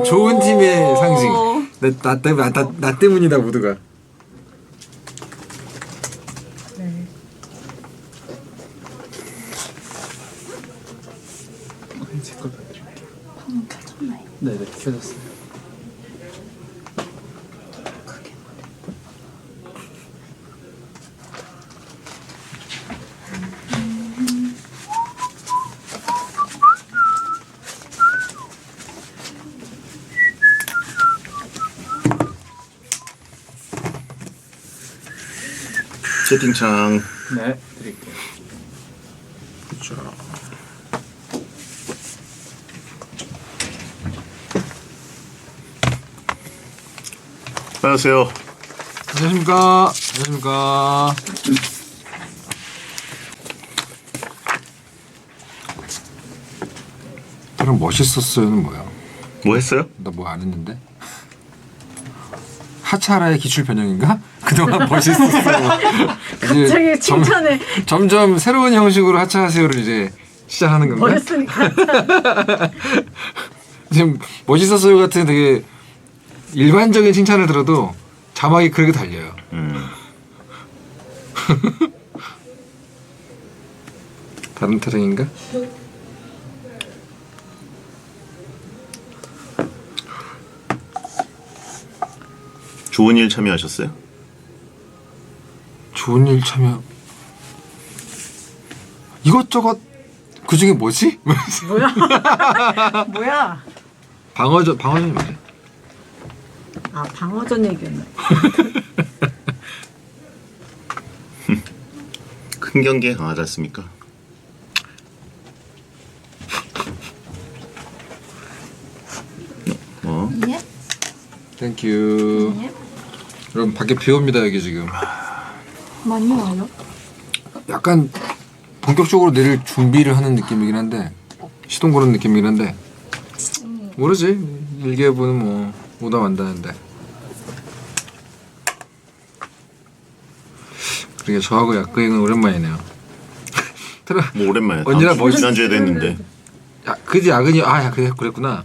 좋은 팀의 상징. 나 때문이다 모두가. 네. 제거 드릴게요. 방금 켜졌나요? 네네 켜졌어요. 채팅창. 네 드릴게요. 그렇죠. 안녕하세요. 안녕하십니까. 안녕하십니까. 그럼 멋있었어요는 뭐야? 뭐 했어요? 나 뭐 안 했는데? 하차라의 기출 변형인가? 그동안 멋있었어. 갑자기 칭찬해. 점점 새로운 형식으로 하차하세요를 이제 시작하는 건가? 멋있으니까. 지금 멋있었어요 같은 되게 일반적인 칭찬을 들어도 자막이 그렇게 달려요. 다른 타령인가? 좋은 일 참여하셨어요? 좋은 일 참여 이것저것 그 중에 뭐지? 뭐야? 뭐야? 방어전이 뭐지? 아, 방어전 얘기였나? 큰 경기에 강하지 않습니까? 예? 땡큐. 예? 여러분 밖에 비 옵니다 여기 지금. 많이 와요? 약간 본격적으로 내릴 준비를 하는 느낌이긴 한데 시동 거는 느낌이긴 한데 모르지. 일기예보는 뭐 오다 만다는데. 그러게 저하고 약그행은 오랜만이네요. 들어. 뭐 오랜만에. 언제나 지난주에도 했는데. 야 그지 야근이 그랬구나.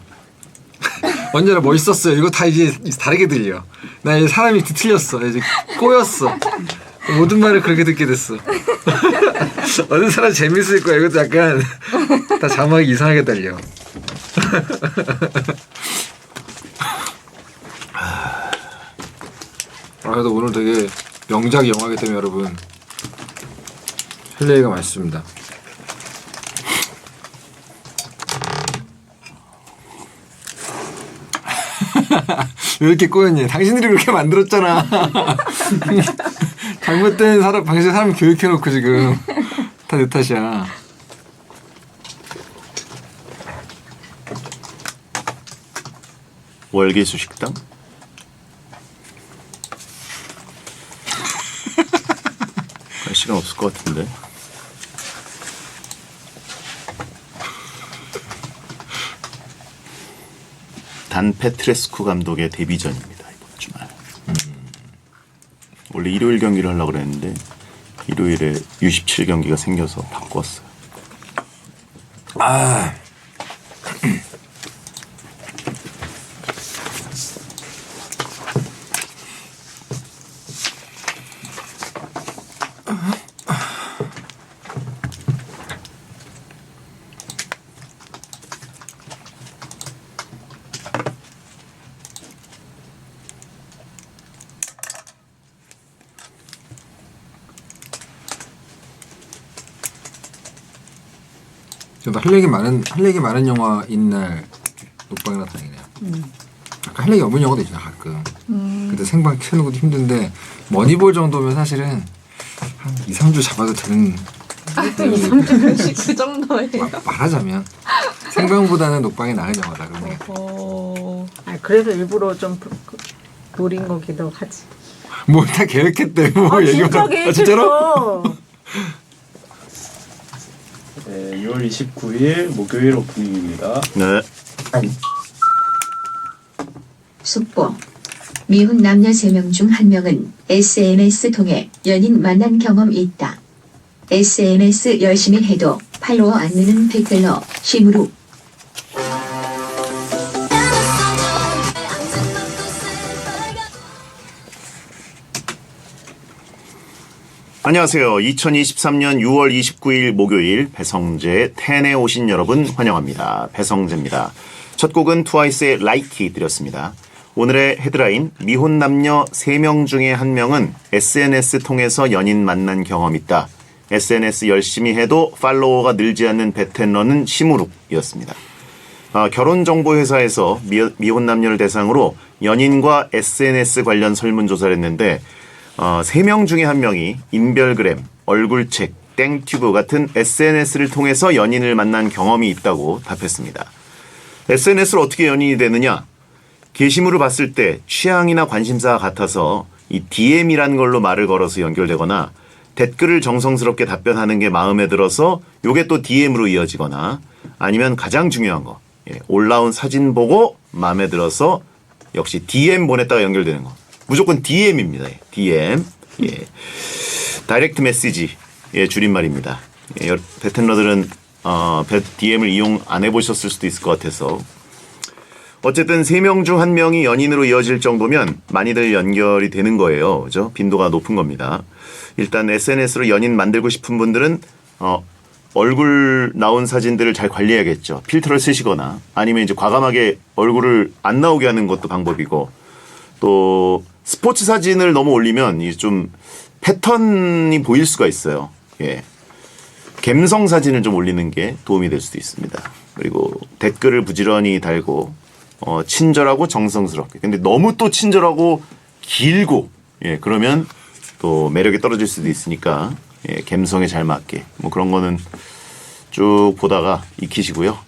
언제나 멋있었어요. 이거 다 이제 다르게 들려. 나 이제 사람이 틀렸어. 이제 꼬였어. 모든 말을 그렇게 듣게 됐어. 어느 사람 재밌을 거야. 이것도 약간 다 자막이 이상하게 달려. 그래도 오늘 되게 명작 영화이기 때문에 여러분 할 얘기가 많습니다. 왜 이렇게 꼬였니? 당신들이 그렇게 만들었잖아. 잘못된 당신 사람 교육해놓고 지금 다 내 탓이야. 월계수 식당? 갈 시간 없을 것 같은데. 단 페트레스쿠 감독의 데뷔전입니다 이번 주말. 원래 일요일 경기를 하려고 그랬는데 일요일에 U17 경기가 생겨서 바꿨어요. 아. 저도 할 얘기 많은 영화인 날 녹방이라 다행이네요. 아까 할 얘기 없는 영화도 있잖아 가끔. 그때 생방 켜는 것도 힘든데 머니볼 정도면 사실은 한 2, 3주 잡아도 되는. 2, 3주씩 그 정도예요. 말하자면 생방보다는 녹방이 나은 영화다 그러면. 아, 그래서 일부러 좀 노린 거기도 하지. 뭘 다 계획했대. 뭐 아, 얘기만. 진짜 아, 진짜로? 계획했어. 네, 6월 29일 목요일 오프닝입니다. 네. 속보. 미혼 남녀 3명 중 1명은 SNS 통해 연인 만난 경험이 있다. SNS 열심히 해도 팔로워 안 느는 댓글러 심으로. 안녕하세요. 2023년 6월 29일 목요일 배성재 텐에 오신 여러분 환영합니다. 배성재입니다. 첫 곡은 트와이스의 라이키 드렸습니다. 오늘의 헤드라인 미혼 남녀 3명 중에 1명은 SNS 통해서 연인 만난 경험 있다. SNS 열심히 해도 팔로워가 늘지 않는 베텐러는 시무룩이었습니다. 결혼정보회사에서 미혼 남녀를 대상으로 연인과 SNS 관련 설문조사를 했는데 3명 중에 1명이 인별그램, 얼굴책, 땡튜브 같은 SNS를 통해서 연인을 만난 경험이 있다고 답했습니다. SNS로 어떻게 연인이 되느냐? 게시물을 봤을 때 취향이나 관심사가 같아서 이 DM이라는 걸로 말을 걸어서 연결되거나 댓글을 정성스럽게 답변하는 게 마음에 들어서 요게 또 DM으로 이어지거나 아니면 가장 중요한 거 올라온 사진 보고 마음에 들어서 역시 DM 보냈다가 연결되는 거. 무조건 DM입니다. DM. 다이렉트 메시지의 줄임말입니다. 베텐러들은 DM을 이용 안 해보셨을 수도 있을 것 같아서 어쨌든 3명 중 1명이 연인으로 이어질 정도면 많이들 연결이 되는 거예요. 그죠? 빈도가 높은 겁니다. 일단 SNS로 연인 만들고 싶은 분들은 얼굴 나온 사진들을 잘 관리해야겠죠. 필터를 쓰시거나 아니면 이제 과감하게 얼굴을 안 나오게 하는 것도 방법이고 또 스포츠 사진을 너무 올리면 이제 좀 패턴이 보일 수가 있어요. 감성 사진을 좀 올리는 게 도움이 될 수도 있습니다. 그리고 댓글을 부지런히 달고 친절하고 정성스럽게. 근데 너무 또 친절하고 길고 그러면 또 매력이 떨어질 수도 있으니까 감성에 잘 맞게 뭐 그런 거는 쭉 보다가 익히시고요.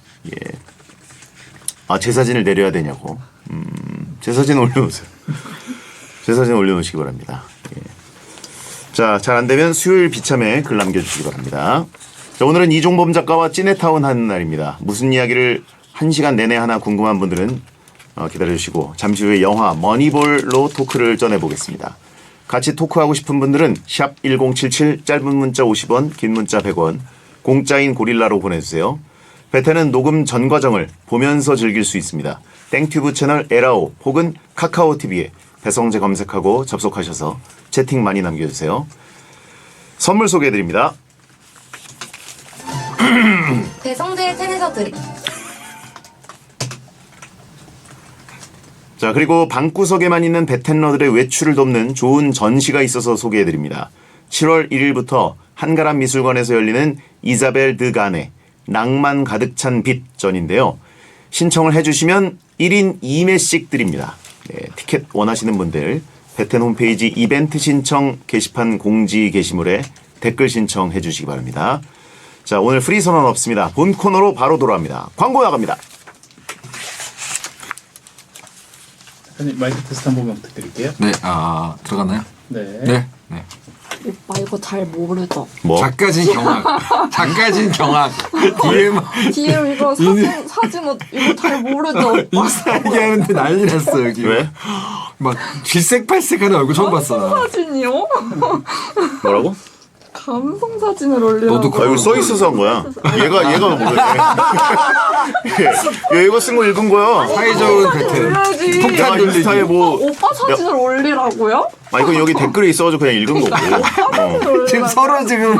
제 사진을 내려야 되냐고. 제 사진 올려놓으세요. 제 사진 올려놓으시기 바랍니다. 자, 잘 안되면 수요일 비참에 글 남겨주시기 바랍니다. 자, 오늘은 이종범 작가와 찐해타운 하는 날입니다. 무슨 이야기를 1시간 내내 하나 궁금한 분들은 기다려주시고 잠시 후에 영화 머니볼로 토크를 전해보겠습니다. 같이 토크하고 싶은 분들은 샵 1077 짧은 문자 50원 긴 문자 100원 공짜인 고릴라로 보내주세요. 베텐은 녹음 전 과정을 보면서 즐길 수 있습니다. 땡튜브 채널 에라오 혹은 카카오TV에 배성재 검색하고 접속하셔서 채팅 많이 남겨주세요. 선물 소개해드립니다. 배성재의 텐에서 자, 그리고 방구석에만 있는 베텐러들의 외출을 돕는 좋은 전시가 있어서 소개해드립니다. 7월 1일부터 한가람 미술관에서 열리는 이자벨 드 가네 낭만 가득 찬 빛전인데요. 신청을 해주시면 1인 2매씩 드립니다. 티켓 원하시는 분들 베텐 홈페이지 이벤트 신청 게시판 공지 게시물에 댓글 신청해 주시기 바랍니다. 자, 오늘 프리 선언 없습니다. 본 코너로 바로 돌아갑니다. 광고 나갑니다. 대표님 마이크 테스트 한 번만 부탁드릴게요. 네, 들어갔나요? 네. 네. 오빠 이거 잘 모르죠? 뭐? 작가진 경악. 작가진 경악. DM 이거 사진 이거 잘 모르죠? 인스타 얘기하는데 난리 났어 여기. 왜? 막 질색팔색하는 얼굴 처음 봤어. 나. 사진이요? 뭐라고? 감성 사진을 올리라고. 너도 여기 써 있어서 한 거야. 얘가 모르네. 얘가 쓴 거 읽은 거야. 사이좋은 배틀. 올려야지. 폭탄 내가 돌리기. 인스타에 뭐 오빠 사진을 올리라고요? 이건 여기 댓글에 있어가지고 그냥 읽은 거고. 지금 서로 지금.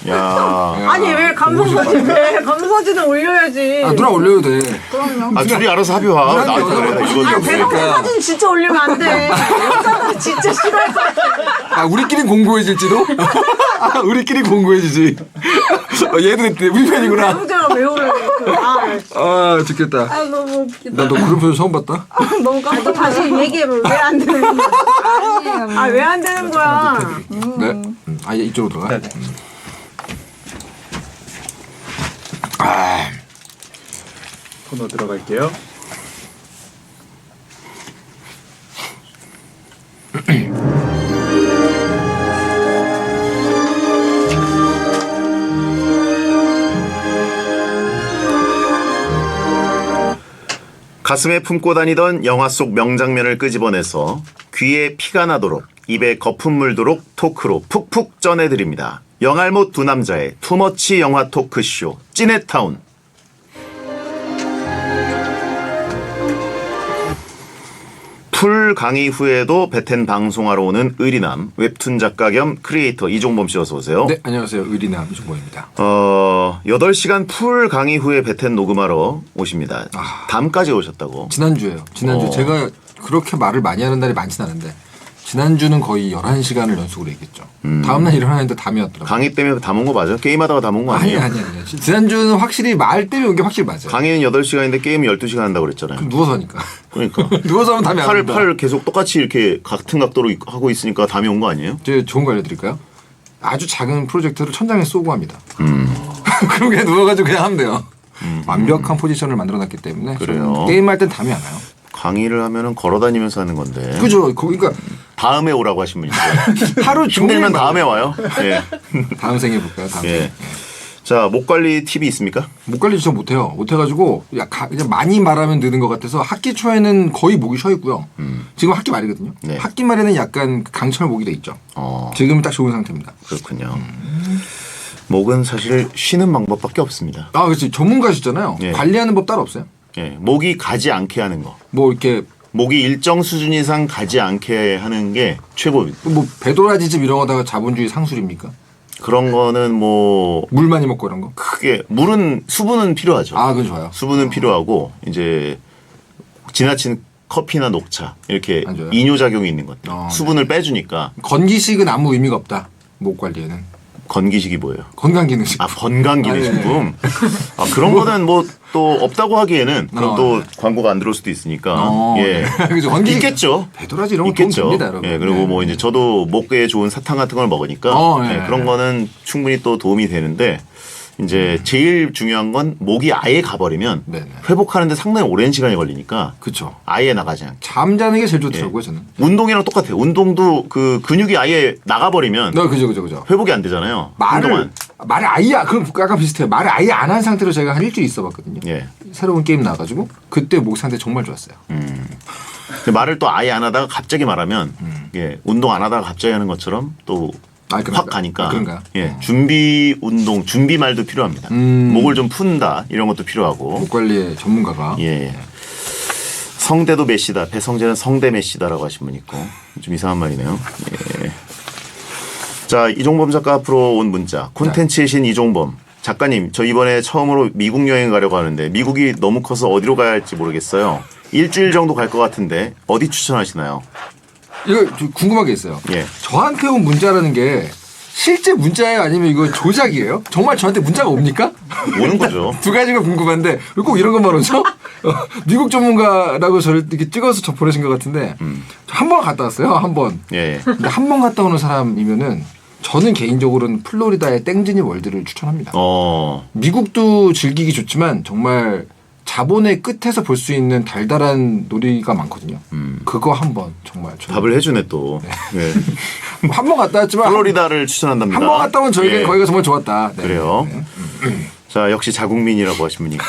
야. 아니 왜 감성사진 왜 감성사진을 올려야지. 누나 올려도 돼. 둘이 알아서 합의화. 나한테 그래. 나 이건 대박 사진 진짜 올리면 안 돼. 여자들 진짜 싫어할 것 같아. 우리끼리 공고해질지도? 우리끼리 공고해지지. 얘도 했대. 우리 편이구나. 남자가 왜 올려? 죽겠다. 너무 웃기다. 나 너 그런 표정 처음 봤다? 너무 또 깜짝 다시 얘기해봐. 왜 안 되는 거야? 왜 안 되는 거야? 네. 이쪽으로 들어가. 네네. 코너 들어갈게요. 가슴에 품고 다니던 영화 속 명장면을 끄집어내서 귀에 피가 나도록 입에 거품 물도록 토크로 푹푹 전해드립니다. 영알못 두 남자의 투머치 영화 토크쇼 찐해타운. 풀 강의 후에도 베텐 방송하러 오는 의리남 웹툰 작가 겸 크리에이터 이종범 씨 어서 오세요. 네, 안녕하세요. 의리남 이종범입니다. 8시간 풀 강의 후에 베텐 녹음하러 오십니다. 다음까지 오셨다고. 지난주에요. 지난주 제가 그렇게 말을 많이 하는 날이 많진 않은데 지난주는 거의 11시간을 연속으로 얘기했죠. 다음날 일어나는데 담이 왔더라고요. 강의 때문에 담은 거 맞아요? 게임하다가 담은 거 아니에요? 아니. 지난주는 확실히 말 때문에 온 게 확실히 맞아요. 강의는 8시간인데 게임 12시간 한다고 그랬잖아요. 누워서 하니까. 그러니까. 누워서 하면 담이 안 온다. 팔을 계속 똑같이 이렇게 같은 각도로 하고 있으니까 담이 온 거 아니에요? 제가 좋은 거 알려드릴까요? 아주 작은 프로젝트를 천장에 쏘고 합니다. 그럼 그냥 누워가지고 그냥 하면 돼요. 완벽한 포지션을 만들어놨기 때문에 그래요? 게임할 땐 담이 안 와요. 강의를 하면은 걸어다니면서 하는 건데. 그죠? 그러니까 다음에 오라고 하신 분 있어요. 하루 힘들면 종일 다음에 와요. 예. 다음 생에 볼까요? 다음 예. 생에. 자, 목 관리 팁이 있습니까? 목 관리 진짜 못해요. 못해가지고 그냥 많이 말하면 느는 것 같아서 학기 초에는 거의 목이 쉬어 있고요. 지금 학기 말이거든요. 네. 학기 말에는 약간 강철 목이 돼 있죠. 지금은 딱 좋은 상태입니다. 그렇군요. 목은 사실 쉬는 방법밖에 없습니다. 아, 그렇지. 전문가시잖아요. 예. 관리하는 법 따로 없어요? 예. 목이 가지 않게 하는 거. 뭐 이렇게 목이 일정 수준 이상 가지 않게 하는 게 최고입니다. 뭐 배도라지집 이런 거다가 자본주의 상술입니까? 그런 거는 뭐 물 많이 먹고 이런 거? 크게 물은 수분은 필요하죠. 아, 그건 좋아요. 수분은 필요하고 이제 지나친 커피나 녹차 이렇게 안 좋아요? 이뇨작용이 있는 것들 수분을 빼주니까. 건기식은 아무 의미가 없다. 목 관리에는. 건기식이 뭐예요? 건강기능식. 아, 건강기능식품. 아, 예. 아, 그런 거는 뭐 또 없다고 하기에는 그럼 또 네. 광고가 안 들어올 수도 있으니까. 예. 그죠. 건기식. 있겠죠. 배도라지 이런 거 도움 있겠죠. 됩니다, 여러분. 예, 그리고 네. 뭐 이제 저도 목에 좋은 사탕 같은 걸 먹으니까 네. 예, 그런 거는 충분히 또 도움이 되는데 이제 제일 중요한 건 목이 아예 가버리면 네네. 회복하는데 상당히 오랜 시간이 걸리니까 그렇죠. 아예 나가지 않게. 잠자는 게 제일 좋더라고요, 저는. 운동이랑 똑같아요. 운동도 그 근육이 아예 나가버리면 네, 그죠. 회복이 안 되잖아요. 한동안. 말을 아예 그럼 약간 비슷해요. 말을 아예 안 한 상태로 제가 한 일주일 있어봤거든요. 예. 새로운 게임 나와가지고 그때 목 상태 정말 좋았어요. 근데 말을 또 아예 안 하다가 갑자기 말하면 예, 운동 안 하다가 갑자기 하는 것처럼 또 확 그런가? 가니까 그런가요? 예, 준비 운동, 준비 말도 필요합니다. 목을 좀 푼다 이런 것도 필요하고. 목 관리의 전문가가. 예. 성대도 메시다. 배성재는 성대 메시다라고 하신 분 있고 좀 이상한 말이네요. 예. 자, 이종범 작가 앞으로 온 문자. 콘텐츠의 신 이종범 작가님, 저 이번에 처음으로 미국 여행 가려고 하는데 미국이 너무 커서 어디로 가야 할지 모르겠어요. 일주일 정도 갈 것 같은데 어디 추천하시나요? 이거 좀 궁금한 게 있어요. 예. 저한테 온 문자라는 게 실제 문자예요? 아니면 이거 조작이에요? 정말 저한테 문자가 옵니까? 오는 거죠. 두 가지가 궁금한데 왜 꼭 이런 것만 오죠? 미국 전문가라고 저를 이렇게 찍어서 저 보내신 것 같은데 한 번 갔다 왔어요. 한 번. 예. 근데 한 번 갔다 오는 사람이면은 저는 개인적으로는 플로리다의 땡지니 월드를 추천합니다. 미국도 즐기기 좋지만 정말 자본의 끝에서 볼 수 있는 달달한 놀이가 많거든요. 그거 한번 정말 답을 해주네 또. 예. 한 번 갔다 왔지만 플로리다를 추천한답니다. 한 번 갔다 온 저에게 예. 거기가 정말 좋았다. 네. 그래요. 자, 역시 자국민이라고 하신 분 있고.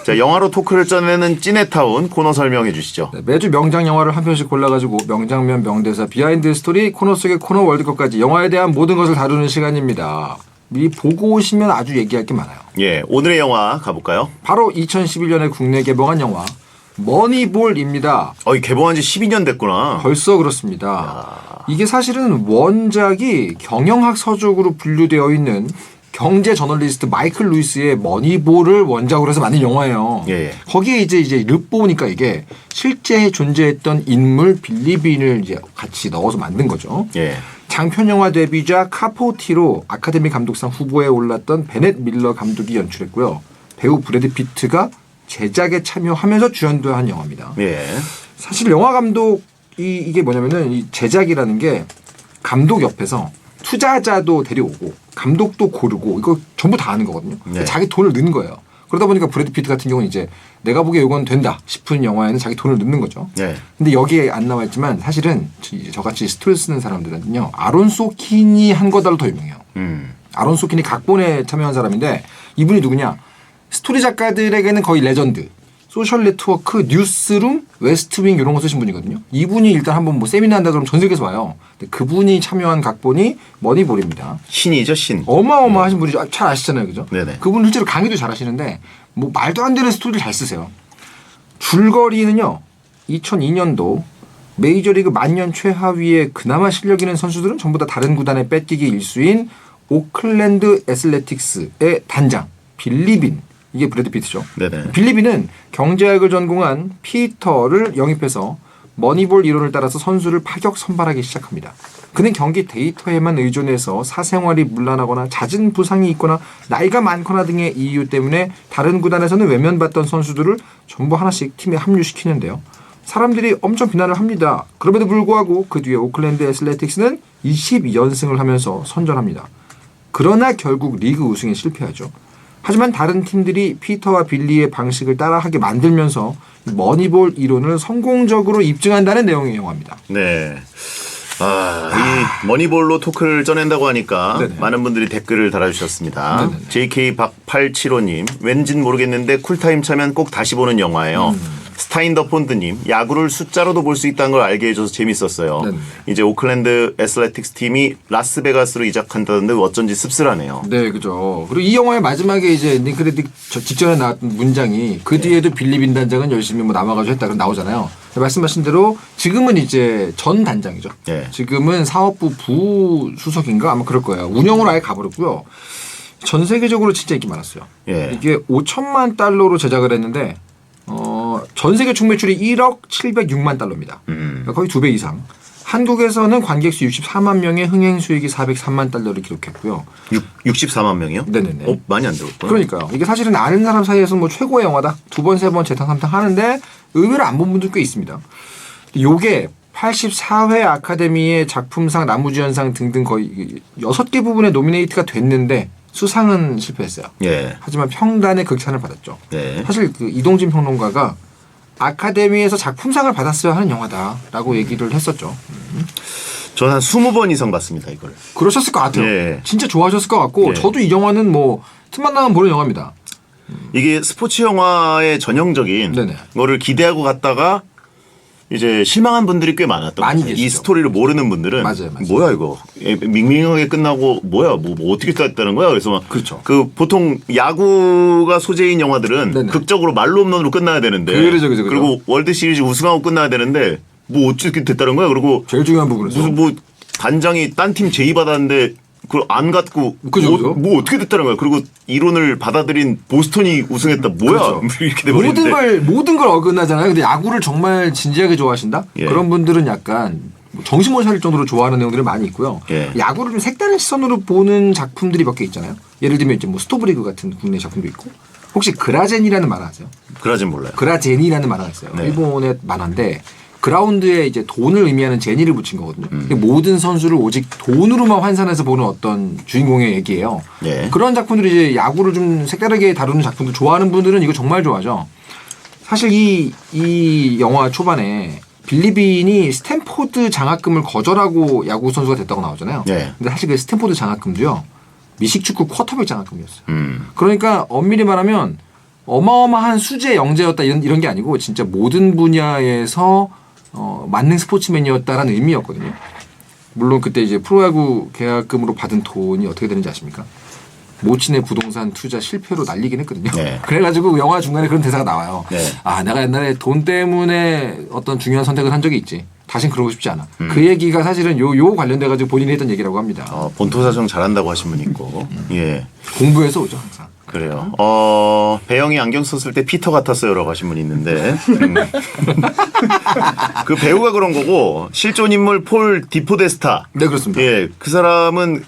자, 영화로 토크를 짜내는 찐해타운 코너 설명해 주시죠. 네, 매주 명장 영화를 한 편씩 골라가지고 명장면, 명대사, 비하인드 스토리, 코너 속의 코너 월드컵까지 영화에 대한 모든 것을 다루는 시간입니다. 미리 보고 오시면 아주 얘기할 게 많아요. 예, 오늘의 영화 가볼까요? 바로 2011년에 국내 개봉한 영화 머니볼입니다. 개봉한 지 12년 됐구나. 벌써 그렇습니다. 이게 사실은 원작이 경영학 서적으로 분류되어 있는 경제 저널리스트 마이클 루이스의 머니볼을 원작으로 해서 만든 영화예요. 예. 거기에 이제 엿보니까 이게 실제 존재했던 인물 빌리 빈을 이제 같이 넣어서 만든 거죠. 예. 장편 영화 데뷔작 카포티로 아카데미 감독상 후보에 올랐던 베넷 밀러 감독이 연출했고요. 배우 브래드 피트가 제작에 참여하면서 주연도 한 영화입니다. 예. 사실 영화 감독이 이게 뭐냐면은 이 제작이라는 게 감독 옆에서 투자자도 데려오고 감독도 고르고 이거 전부 다 하는 거거든요. 네. 자기 돈을 넣는 거예요. 그러다 보니까 브래드 피트 같은 경우는 이제 내가 보기에 이건 된다 싶은 영화에는 자기 돈을 넣는 거죠. 네. 근데 여기에 안 나와 있지만 사실은 저같이 스토리 쓰는 사람들은요. 아론 소킨이 한 거달로 더 유명해요. 아론 소킨이 각본에 참여한 사람인데 이분이 누구냐? 스토리 작가들에게는 거의 레전드. 소셜 네트워크, 뉴스룸, 웨스트윙 이런 거 쓰신 분이거든요. 이분이 일단 한번 뭐 세미나 한다 그러면 전 세계에서 와요. 근데 그분이 참여한 각본이 머니볼입니다. 신이죠, 신. 어마어마하신 분이죠. 잘 아시잖아요, 그죠? 네네. 그분 실제로 강의도 잘하시는데 뭐 말도 안 되는 스토리를 잘 쓰세요. 줄거리는요. 2002년도 메이저리그 만년 최하위의 그나마 실력 있는 선수들은 전부 다 다른 구단의 뺏기기 일수인 오클랜드 애슬레틱스의 단장 빌리빈, 이게 브래드 피트죠. 네네. 빌리빈은 경제학을 전공한 피터를 영입해서 머니볼 이론을 따라서 선수를 파격 선발하기 시작합니다. 그는 경기 데이터에만 의존해서 사생활이 문란하거나 잦은 부상이 있거나 나이가 많거나 등의 이유 때문에 다른 구단에서는 외면받던 선수들을 전부 하나씩 팀에 합류시키는데요. 사람들이 엄청 비난을 합니다. 그럼에도 불구하고 그 뒤에 오클랜드 애슬레틱스는 22연승을 하면서 선전합니다. 그러나 결국 리그 우승에 실패하죠. 하지만 다른 팀들이 피터와 빌리의 방식을 따라하게 만들면서 머니볼 이론을 성공적으로 입증한다는 내용의 영화입니다. 네. 이 머니볼로 토크를 쪄낸다고 하니까 네네. 많은 분들이 댓글을 달아주셨습니다. 네네네. JK875님, 왠진 모르겠는데 쿨타임 차면 꼭 다시 보는 영화예요. 스타인더 폰드님, 야구를 숫자로도 볼 수 있다는 걸 알게 해줘서 재밌었어요. 네네. 이제 오클랜드 애슬레틱스 팀이 라스베가스로 이적한다던데 어쩐지 씁쓸하네요. 네, 그죠. 그리고 이 영화의 마지막에 이제 엔딩 크레딧 직전에 나왔던 문장이 그 뒤에도 빌리빈 단장은 열심히 뭐 남아가지고 했다 그런 나오잖아요. 말씀하신 대로 지금은 이제 전 단장이죠. 예. 지금은 사업부 부수석인가 아마 그럴 거예요. 운영으로 아예 가버렸고요. 전 세계적으로 진짜 인기 많았어요. 예. 이게 5천만 달러로 제작을 했는데 전 세계 총 매출이 1억 706만 달러입니다. 거의 2배 이상. 한국에서는 관객 수 64만 명의 흥행 수익이 403만 달러를 기록했고요. 64만 명이요? 네네네. 많이 안 들었구나. 그러니까요. 이게 사실은 아는 사람 사이에서 뭐 최고의 영화다. 2번, 3번 재탕, 3탕 하는데 의외로 안 본 분들 꽤 있습니다. 요게 84회 아카데미의 작품상, 나무주연상 등등 거의 6개 부분에 노미네이트가 됐는데 수상은 실패했어요. 예. 하지만 평단의 극찬을 받았죠. 네. 사실 그 이동진 평론가가 아카데미에서 작품상을 받았어야 하는 영화다라고 얘기를 했었죠. 저는 한 20번 이상 봤습니다, 이걸. 그러셨을 것 같아요. 예. 진짜 좋아하셨을 것 같고 예. 저도 이 영화는 뭐 틈만 나면 보는 영화입니다. 이게 스포츠 영화의 전형적인 네네. 거를 기대하고 갔다가 이제 실망한 분들이 꽤 많았던 것 많이 같아요. 이 계시죠. 스토리를 모르는 분들은 맞아요. 뭐야 이거 밍밍하게 끝나고 뭐야 뭐 어떻게 끝났다는 거야. 그래서 막 그렇죠. 그 보통 야구가 소재인 영화들은 네네. 극적으로 말로 홈런으로 끝나야 되는데 그러죠. 그리고 월드 시리즈 우승하고 끝나야 되는데 뭐 어떻게 됐다는 거야. 그리고 제일 중요한 부분이죠. 무슨 뭐 단장이 딴 팀 제의 받았는데 그걸 안 갖고 그죠. 뭐 어떻게 됐다는 거야. 그리고 이론을 받아들인 보스턴이 우승했다. 뭐야 그렇죠. 이렇게 돼버리는데 모든 걸 어긋나잖아요. 근데 야구를 정말 진지하게 좋아하신다? 예. 그런 분들은 약간 정신 못 차릴 정도로 좋아하는 내용들이 많이 있고요. 예. 야구를 좀 색다른 시선으로 보는 작품들이 몇 개 있잖아요. 예를 들면 이제 뭐 스토브리그 같은 국내 작품도 있고. 혹시 그라젠이라는 만화 아세요? 그러진 몰라요. 그라제니라는 만화가 있어요. 네. 일본의 만화인데 그라운드에 이제 돈을 의미하는 제니를 붙인 거거든요. 모든 선수를 오직 돈으로만 환산해서 보는 어떤 주인공의 얘기예요. 네. 그런 작품들이 이제 야구를 좀 색다르게 다루는 작품들 좋아하는 분들은 이거 정말 좋아하죠. 사실 이 영화 초반에 빌리빈이 스탠포드 장학금을 거절하고 야구 선수가 됐다고 나오잖아요. 네. 근데 사실 그 스탠포드 장학금도요. 미식축구 쿼터백 장학금이었어요. 그러니까 엄밀히 말하면 어마어마한 수재 영재였다 이런 게 아니고 진짜 모든 분야에서 만능 스포츠맨이었다라는 의미였거든요. 물론 그때 이제 프로야구 계약금으로 받은 돈이 어떻게 되는지 아십니까? 모친의 부동산 투자 실패로 날리긴 했거든요. 네. 그래가지고 영화 중간에 그런 대사가 나와요. 네. 아, 내가 옛날에 돈 때문에 어떤 중요한 선택을 한 적이 있지. 다신 그러고 싶지 않아. 그 얘기가 사실은 요 관련돼가지고 본인이 했던 얘기라고 합니다. 본토사정 잘한다고 하신 분 있고. 예. 공부해서 오죠, 항상. 그래요. 배영이 안경 썼을 때 피터 같았어요라고 하신 분이 있는데 그 배우가 그런 거고 실존 인물 폴 디포데스타. 네, 그렇습니다. 예, 그 사람은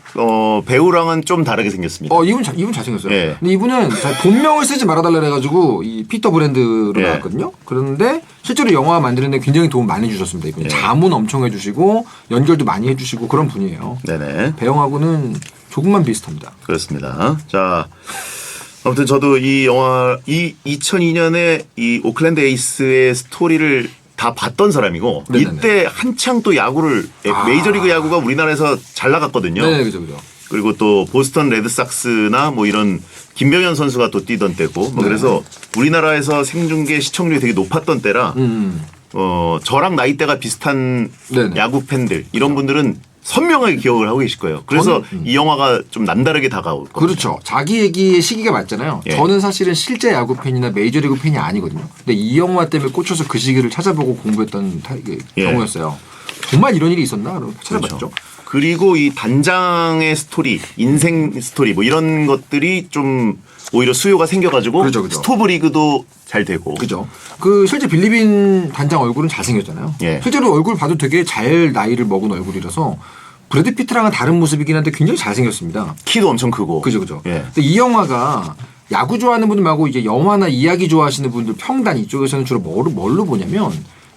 배우랑은 좀 다르게 생겼습니다. 이분 잘생겼어요. 예. 근데 이분은 본명을 쓰지 말아달라 해가지고 이 피터 브랜드로 예. 나왔거든요. 그런데 실제로 영화 만드는데 굉장히 도움 많이 주셨습니다. 이분이 예. 자문 엄청 해주시고 연결도 많이 해주시고 그런 분이에요. 네네. 배영하고는 조금만 비슷합니다. 그렇습니다. 자, 아무튼 저도 이 영화 2002년에 이 오클랜드 에이스의 스토리를 다 봤던 사람이고 네네네. 이때 한창 또 야구를 메이저리그 야구가 우리나라에서 잘 나갔거든요. 네, 그죠. 그리고 또 보스턴 레드삭스나 뭐 이런 김병현 선수가 또 뛰던 때고 뭐 네. 그래서 우리나라에서 생중계 시청률이 되게 높았던 때라 저랑 나이대가 비슷한 네네. 야구 팬들 이런 분들은 선명하게 기억을 하고 계실 거예요. 그래서 저는, 이 영화가 좀 남다르게 다가올 거예요. 그렇죠. 자기 얘기의 시기가 맞잖아요. 예. 저는 사실은 실제 야구 팬이나 메이저리그 팬이 아니거든요. 근데 이 영화 때문에 꽂혀서 그 시기를 찾아보고 공부했던 예. 경우였어요. 정말 이런 일이 있었나? 그럼 찾아봤죠. 그렇죠. 그리고 이 단장의 스토리, 인생 스토리 뭐 이런 것들이 좀 오히려 수요가 생겨가지고 그죠, 그죠. 스토브 리그도 잘 되고. 그죠. 그 실제 빌리빈 단장 얼굴은 잘생겼잖아요. 예. 실제로 얼굴 봐도 되게 잘 나이를 먹은 얼굴이라서 브래드 피트랑은 다른 모습이긴 한데 굉장히 잘생겼습니다. 키도 엄청 크고. 그죠, 그죠. 예. 근데 이 영화가 야구 좋아하는 분들 말고 이제 영화나 이야기 좋아하시는 분들 평단 이쪽에서는 주로 뭘로 보냐면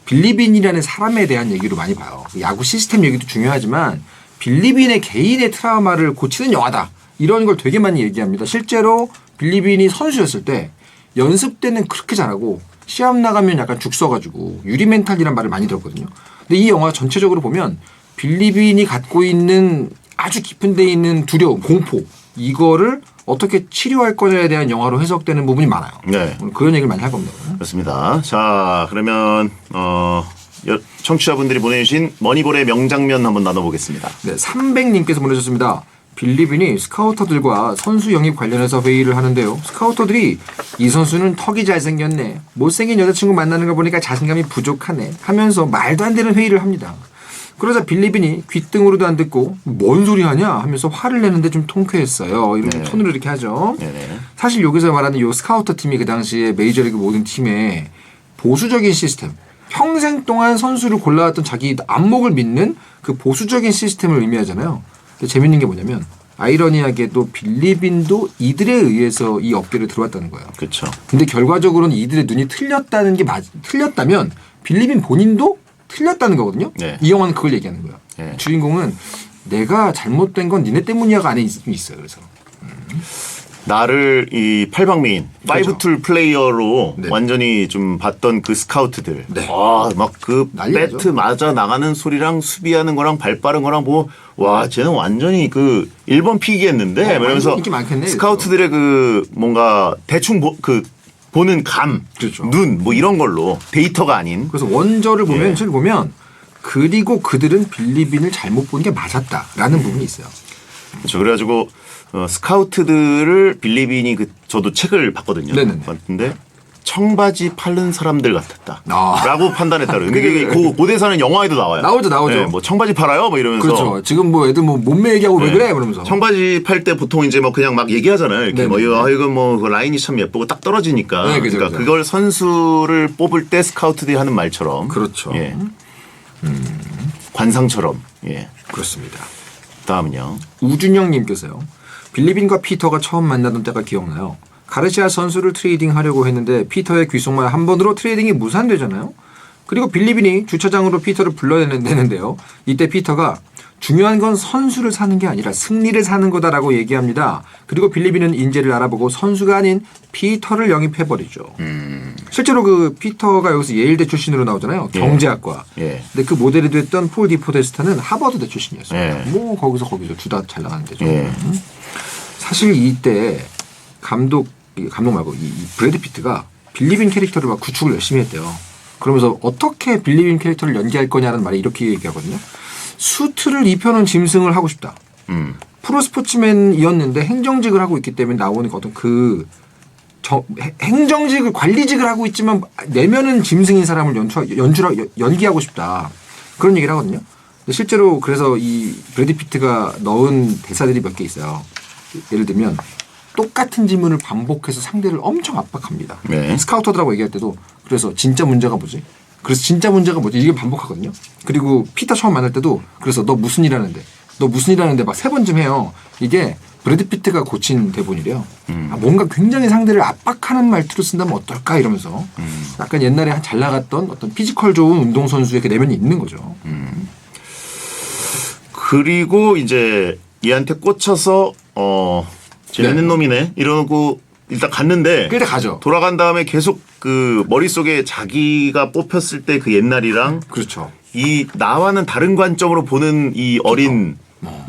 빌리빈이라는 사람에 대한 얘기로 많이 봐요. 야구 시스템 얘기도 중요하지만 빌리빈의 개인의 트라우마를 고치는 영화다. 이런 걸 되게 많이 얘기합니다. 실제로 빌리빈이 선수였을 때 연습 때는 그렇게 잘하고 시합 나가면 약간 죽 써가지고 유리 멘탈이란 말을 많이 들었거든요. 근데 이 영화 전체적으로 보면 빌리빈이 갖고 있는 아주 깊은 데 있는 두려움, 공포 이거를 어떻게 치료할 거냐에 대한 영화로 해석되는 부분이 많아요. 네. 오늘 그런 얘기를 많이 할 겁니다. 그렇습니다. 자, 그러면 청취자분들이 보내주신 머니볼의 명장면 한번 나눠보겠습니다. 네, 300님께서 보내주셨습니다. 빌리빈이 스카우터들과 선수 영입 관련해서 회의를 하는데요. 스카우터들이 이 선수는 턱이 잘생겼네. 못생긴 여자친구 만나는 거 보니까 자신감이 부족하네. 하면서 말도 안 되는 회의를 합니다. 그러자 빌리빈이 귓등으로도 안 듣고 뭔 소리 하냐 하면서 화를 내는데 좀 통쾌했어요. 이런 네. 톤으로 이렇게 하죠. 네네. 사실 여기서 말하는 요 스카우터 팀이 그 당시에 메이저리그 모든 팀의 보수적인 시스템, 평생 동안 선수를 골라왔던 자기 안목을 믿는 그 보수적인 시스템을 의미하잖아요. 근데 재밌는 게 뭐냐면 아이러니하게도 빌리빈도 이들에 의해서 이 업계를 들어왔다는 거예요. 그렇죠. 근데 결과적으로는 이들의 눈이 틀렸다는 게 틀렸다면 빌리빈 본인도 틀렸다는 거거든요. 네. 이 영화는 그걸 얘기하는 거예요. 네. 주인공은 내가 잘못된 건 니네 때문이야가 안에 있어요. 그래서 나를 이 팔방미인 그렇죠. 5툴 플레이어로 네. 완전히 좀 봤던 그 스카우트들. 네. 막 그 난리 나죠. 배트 맞아 나가는 소리랑 수비하는 거랑 발 빠른 거랑 보고 와 쟤는 완전히 그 1번 픽이겠는데 이러면서 완전 인기 많겠네, 스카우트들의 그 뭔가 대충 보는 감, 그렇죠. 눈 뭐 이런 걸로 데이터가 아닌 그래서 원저를 보면 예. 책 보면 그리고 그들은 빌리빈을 잘못 본 게 맞았다라는 부분이 있어요. 그렇죠. 그래가지고 스카우트들을 빌리빈이 저도 책을 봤거든요. 네네네. 봤는데 청바지 파는 사람들 같았다. 아. 라고 판단했다고. 근데 이게 그 대사는 영화에도 나와요. 나오죠. 네, 뭐 청바지 팔아요? 뭐 이러면서. 그렇죠. 지금 뭐 애들 뭐 몸매 얘기하고 왜 네. 그래? 그러면서. 청바지 팔 때 보통 이제 뭐 그냥 막 얘기하잖아요. 이렇게 뭐 네네네. 이거 뭐 그 라인이 참 예쁘고 딱 떨어지니까. 네, 그죠, 그러니까 그죠. 그걸 선수를 뽑을 때 스카우트들이 하는 말처럼. 그렇죠. 예. 관상처럼. 예. 그렇습니다. 다음은요. 우준영님께서요. 빌리빈과 피터가 처음 만나던 때가 기억나요. 가르시아 선수를 트레이딩하려고 했는데 피터의 귓속말 한 번으로 트레이딩이 무산되잖아요. 그리고 빌리빈이 주차장으로 피터를 불러내는데요. 이때 피터가 중요한 건 선수를 사는 게 아니라 승리를 사는 거다라고 얘기합니다. 그리고 빌리빈은 인재를 알아보고 선수가 아닌 피터를 영입해버리죠. 실제로 그 피터가 여기서 예일대 출신으로 나오잖아요. 예. 경제학과. 예. 근데 그 모델이 됐던 폴 디포데스타는 하버드대 출신이었어요. 예. 뭐 거기서 둘 다 잘 나가는 데죠. 예. 사실 이때 감독 말고 이 브래드 피트가 빌리빈 캐릭터를 막 구축을 열심히 했대요. 그러면서 어떻게 빌리빈 캐릭터를 연기할 거냐는 말에 이렇게 얘기하거든요. 수트를 입혀놓은 짐승을 하고 싶다. 프로 스포츠맨이었는데 행정직을 하고 있기 때문에 나오는 어떤 행정직을 관리직을 하고 있지만 내면은 짐승인 사람을 연기하고 싶다. 그런 얘기를 하거든요. 근데 실제로 그래서 이 브래드 피트가 넣은 대사들이 몇 개 있어요. 예를 들면 똑같은 질문을 반복해서 상대를 엄청 압박합니다. 네. 스카우터들하고 얘기할 때도 그래서 진짜 문제가 뭐지? 그래서 진짜 문제가 뭐지? 이게 반복하거든요. 그리고 피터 처음 만날 때도 그래서 너 무슨 일 하는데? 너 무슨 일 하는데 막 3번쯤 해요. 이게 브래드 피트가 고친 대본이래요. 뭔가 굉장히 상대를 압박하는 말투로 쓴다면 어떨까 이러면서 약간 옛날에 잘 나갔던 어떤 피지컬 좋은 운동선수의 그 내면이 있는 거죠. 그리고 이제 얘한테 꽂혀서 재밌는 네. 놈이네 이러고 일단 갔는데 일단 가죠. 돌아간 다음에 계속 그 머릿속에 자기가 뽑혔을 때 그 옛날이랑 그렇죠. 이 나와는 다른 관점으로 보는 이 어린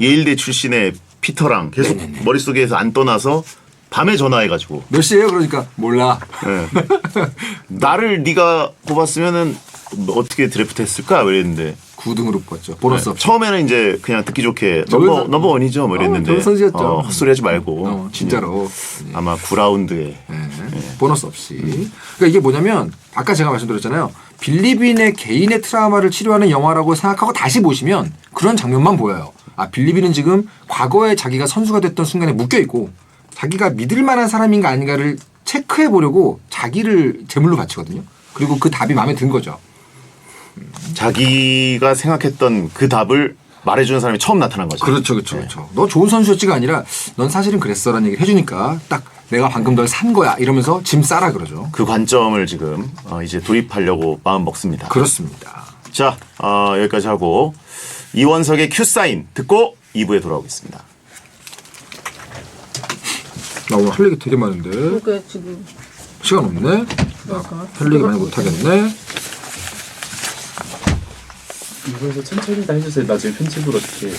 예일대 출신의 피터랑 계속 네네네. 머릿속에서 안 떠나서 밤에 전화해가지고 몇 시에요? 그러니까 몰라. 예. 나를 네가 뽑았으면은 뭐 어떻게 드래프트 했을까? 이랬는데 9등으로 뽑았죠. 보너스 없이. 처음에는 이제 그냥 듣기 좋게 좋은 넘버 원이죠 뭐 이랬는데 좋은 선수였죠. 헛소리하지 말고 진짜로. 아마 9라운드에 보너스 없이. 그러니까 이게 뭐냐면 아까 제가 말씀드렸잖아요. 빌리빈의 개인의 트라우마를 치료하는 영화라고 생각하고 다시 보시면 그런 장면만 보여요. 아, 빌리빈은 지금 과거에 자기가 선수가 됐던 순간에 묶여 있고 자기가 믿을 만한 사람인가 아닌가를 체크해 보려고 자기를 제물로 바치거든요. 그리고 그 답이 마음에 든 거죠. 자기가 생각했던 그 답을 말해주는 사람이 처음 나타난 거죠. 그렇죠, 그렇죠, 그렇죠. 너 좋은 선수였지가 아니라 넌 사실은 그랬어라는 얘기를 해주니까 딱 내가 방금 널 산 거야 이러면서 짐 싸라 그러죠. 그 관점을 지금 이제 도입하려고 마음 먹습니다. 그렇습니다. 자, 여기까지 하고 이원석의 큐사인 듣고 2부에 돌아오겠습니다. 나 오늘 할 얘기 되게 많은데 그러니까 지금 시간 없네. 그러니까 할 얘기 많이 못 하겠네. 이거에서 천천히 다 해주세요. 나중에 편집으로 어떻게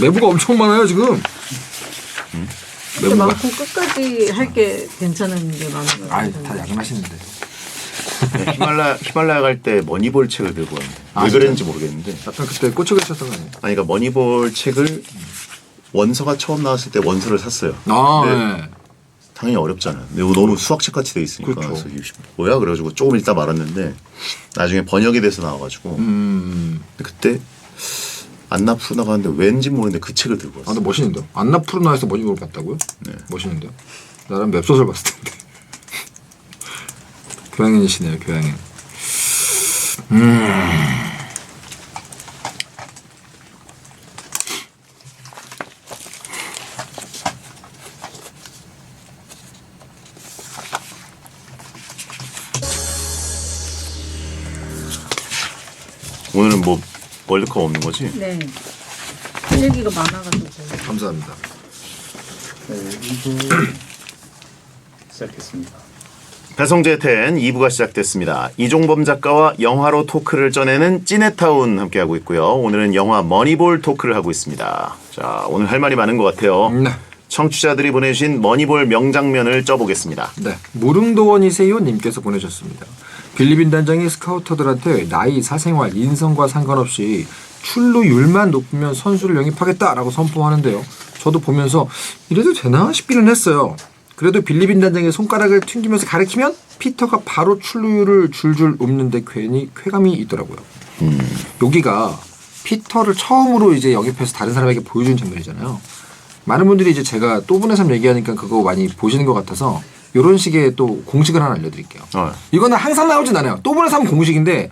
내부가 엄청 많아요 지금. 이렇게 많고 끝까지 할 게 괜찮은 게 많은 거예요. 아이 다 야근하시는데. 네, 히말라야 갈 때 머니볼 책을 들고 왔는데 아, 왜 진짜? 그랬는지 모르겠는데 약간 그때 꽂혀 계셨던 거 아니에요? 아니 그러니까 머니볼 책을 원서가 처음 나왔을 때 원서를 샀어요. 아, 네. 네. 당연히 어렵잖아요. 근데 이거 너무 수학책 같이 돼 있으니까 그렇죠. 그래서 이게 뭐야 그래가지고 조금 읽다 말았는데 나중에 번역이 돼서 나와가지고 근데 그때 안나푸르나 가는데 왠지 모르는데 그 책을 들고 아, 왔어요. 근데 멋있는데요? 안나푸르나에서 머니볼 봤다고요? 네. 멋있는데요? 나랑 웹소설 봤을 텐데. 교양인이시네요, 교양인. 오늘은 뭐 월드컵 없는 거지? 네. 할 얘기가 많아가지고. 감사합니다. 네, 2부 시작했습니다. 배성재 텐 2부가 시작됐습니다. 이종범 작가와 영화로 토크를 쪄내는 찌네타운 함께하고 있고요. 오늘은 영화 머니볼 토크를 하고 있습니다. 자, 오늘 할 말이 많은 것 같아요. 네. 청취자들이 보내주신 머니볼 명장면을 쪄보겠습니다. 네. 무릉도원이세요 님께서 보내셨습니다. 빌리빈 단장이 스카우터들한테 나이, 사생활, 인성과 상관없이 출루율만 높으면 선수를 영입하겠다라고 선포하는데요. 저도 보면서 이래도 되나 싶기는 했어요. 그래도 빌리빈 단장의 손가락을 튕기면서 가리키면 피터가 바로 출루율을 줄줄 읊는데 괜히 쾌감이 있더라고요. 여기가 피터를 처음으로 이제 영입해서 다른 사람에게 보여준 장면이잖아요. 많은 분들이 이제 제가 또 분의 삶 얘기하니까 그거 많이 보시는 것 같아서 이런 식의 또 공식을 하나 알려드릴게요. 이거는 항상 나오진 않아요. 또 분의 삶 공식인데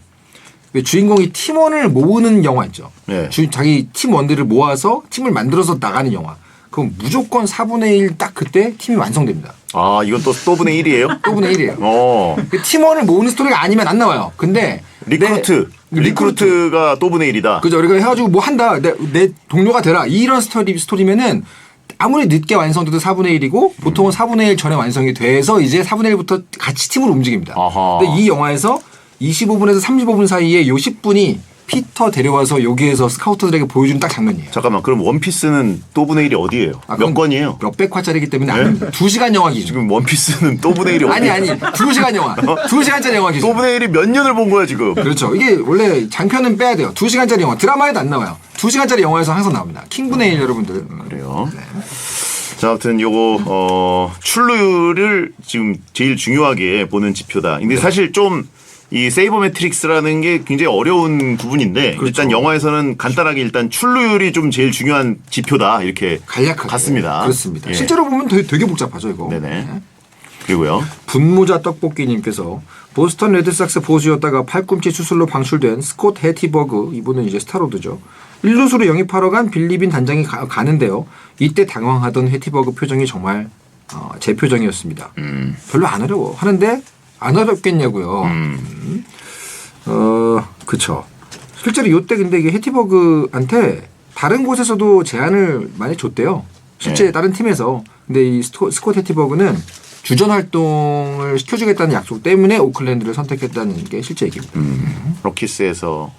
왜 주인공이 팀원을 모으는 영화 있죠. 네. 자기 팀원들을 모아서 팀을 만들어서 나가는 영화. 그럼 무조건 4분의 1 딱 그때 팀이 완성됩니다. 아, 이건 또 분의 1이에요? 또 분의 1이에요. 그 팀원을 모으는 스토리가 아니면 안 나와요. 근데 리크루트가 또 분의 1이다. 그죠. 우리가 해가지고 뭐 한다. 내 동료가 되라. 이런 스토리면은 아무리 늦게 완성돼도 4분의 1이고 보통은 4분의 1 전에 완성이 돼서 이제 4분의 1부터 같이 팀으로 움직입니다. 아하. 근데 이 영화에서 25분에서 35분 사이에 요 10분이 피터 데려와서 여기에서 스카우터들에게 보여주는 딱 장면이에요. 잠깐만, 그럼 원피스는 또 분의 1이 어디예요? 몇 그건 권이에요? 몇백 화짜리기 때문에 네? 안 됩니다. 2시간 영화 기준. 지금 원피스는 또 분의 1이 어디예요? 아니 2시간 영화. 2시간짜리 영화 기준. 또 분의 1이 몇 년을 본 거야 지금? 그렇죠. 이게 원래 장편은 빼야 돼요. 2시간짜리 영화. 드라마에도 안 나와요. 2시간짜리 영화에서 항상 나옵니다. 킹분의 1 여러분들. 그래요. 자, 아무튼 요거 출루율을 지금 제일 중요하게 보는 지표다. 근데 사실 좀 이 세이버 매트릭스라는 게 굉장히 어려운 부분인데 그렇죠. 일단 영화에서는 간단하게 일단 출루율이 좀 제일 중요한 지표다 이렇게 간략하게 갔습니다. 그렇습니다. 예. 실제로 보면 되게 복잡하죠 이거. 네네. 그리고요. 분모자 떡볶이님께서 보스턴 레드삭스 보수였다가 팔꿈치 수술로 방출된 스콧 해티버그, 이분은 이제 스타로드죠. 1루수로 영입하러 간 빌리빈 단장이 가는데요. 이때 당황하던 해티버그 표정이 정말 제 표정이었습니다. 별로 안 어려워. 하는데 안 어렵겠냐고요. 그쵸. 실제로 이때 근데 이게 해티버그한테 다른 곳에서도 제안을 많이 줬대요. 실제 네. 다른 팀에서. 근데 이 스콧 해티버그는 주전 활동을 시켜주겠다는 약속 때문에 오클랜드를 선택했다는 게 실제 얘기입니다. 로키스에서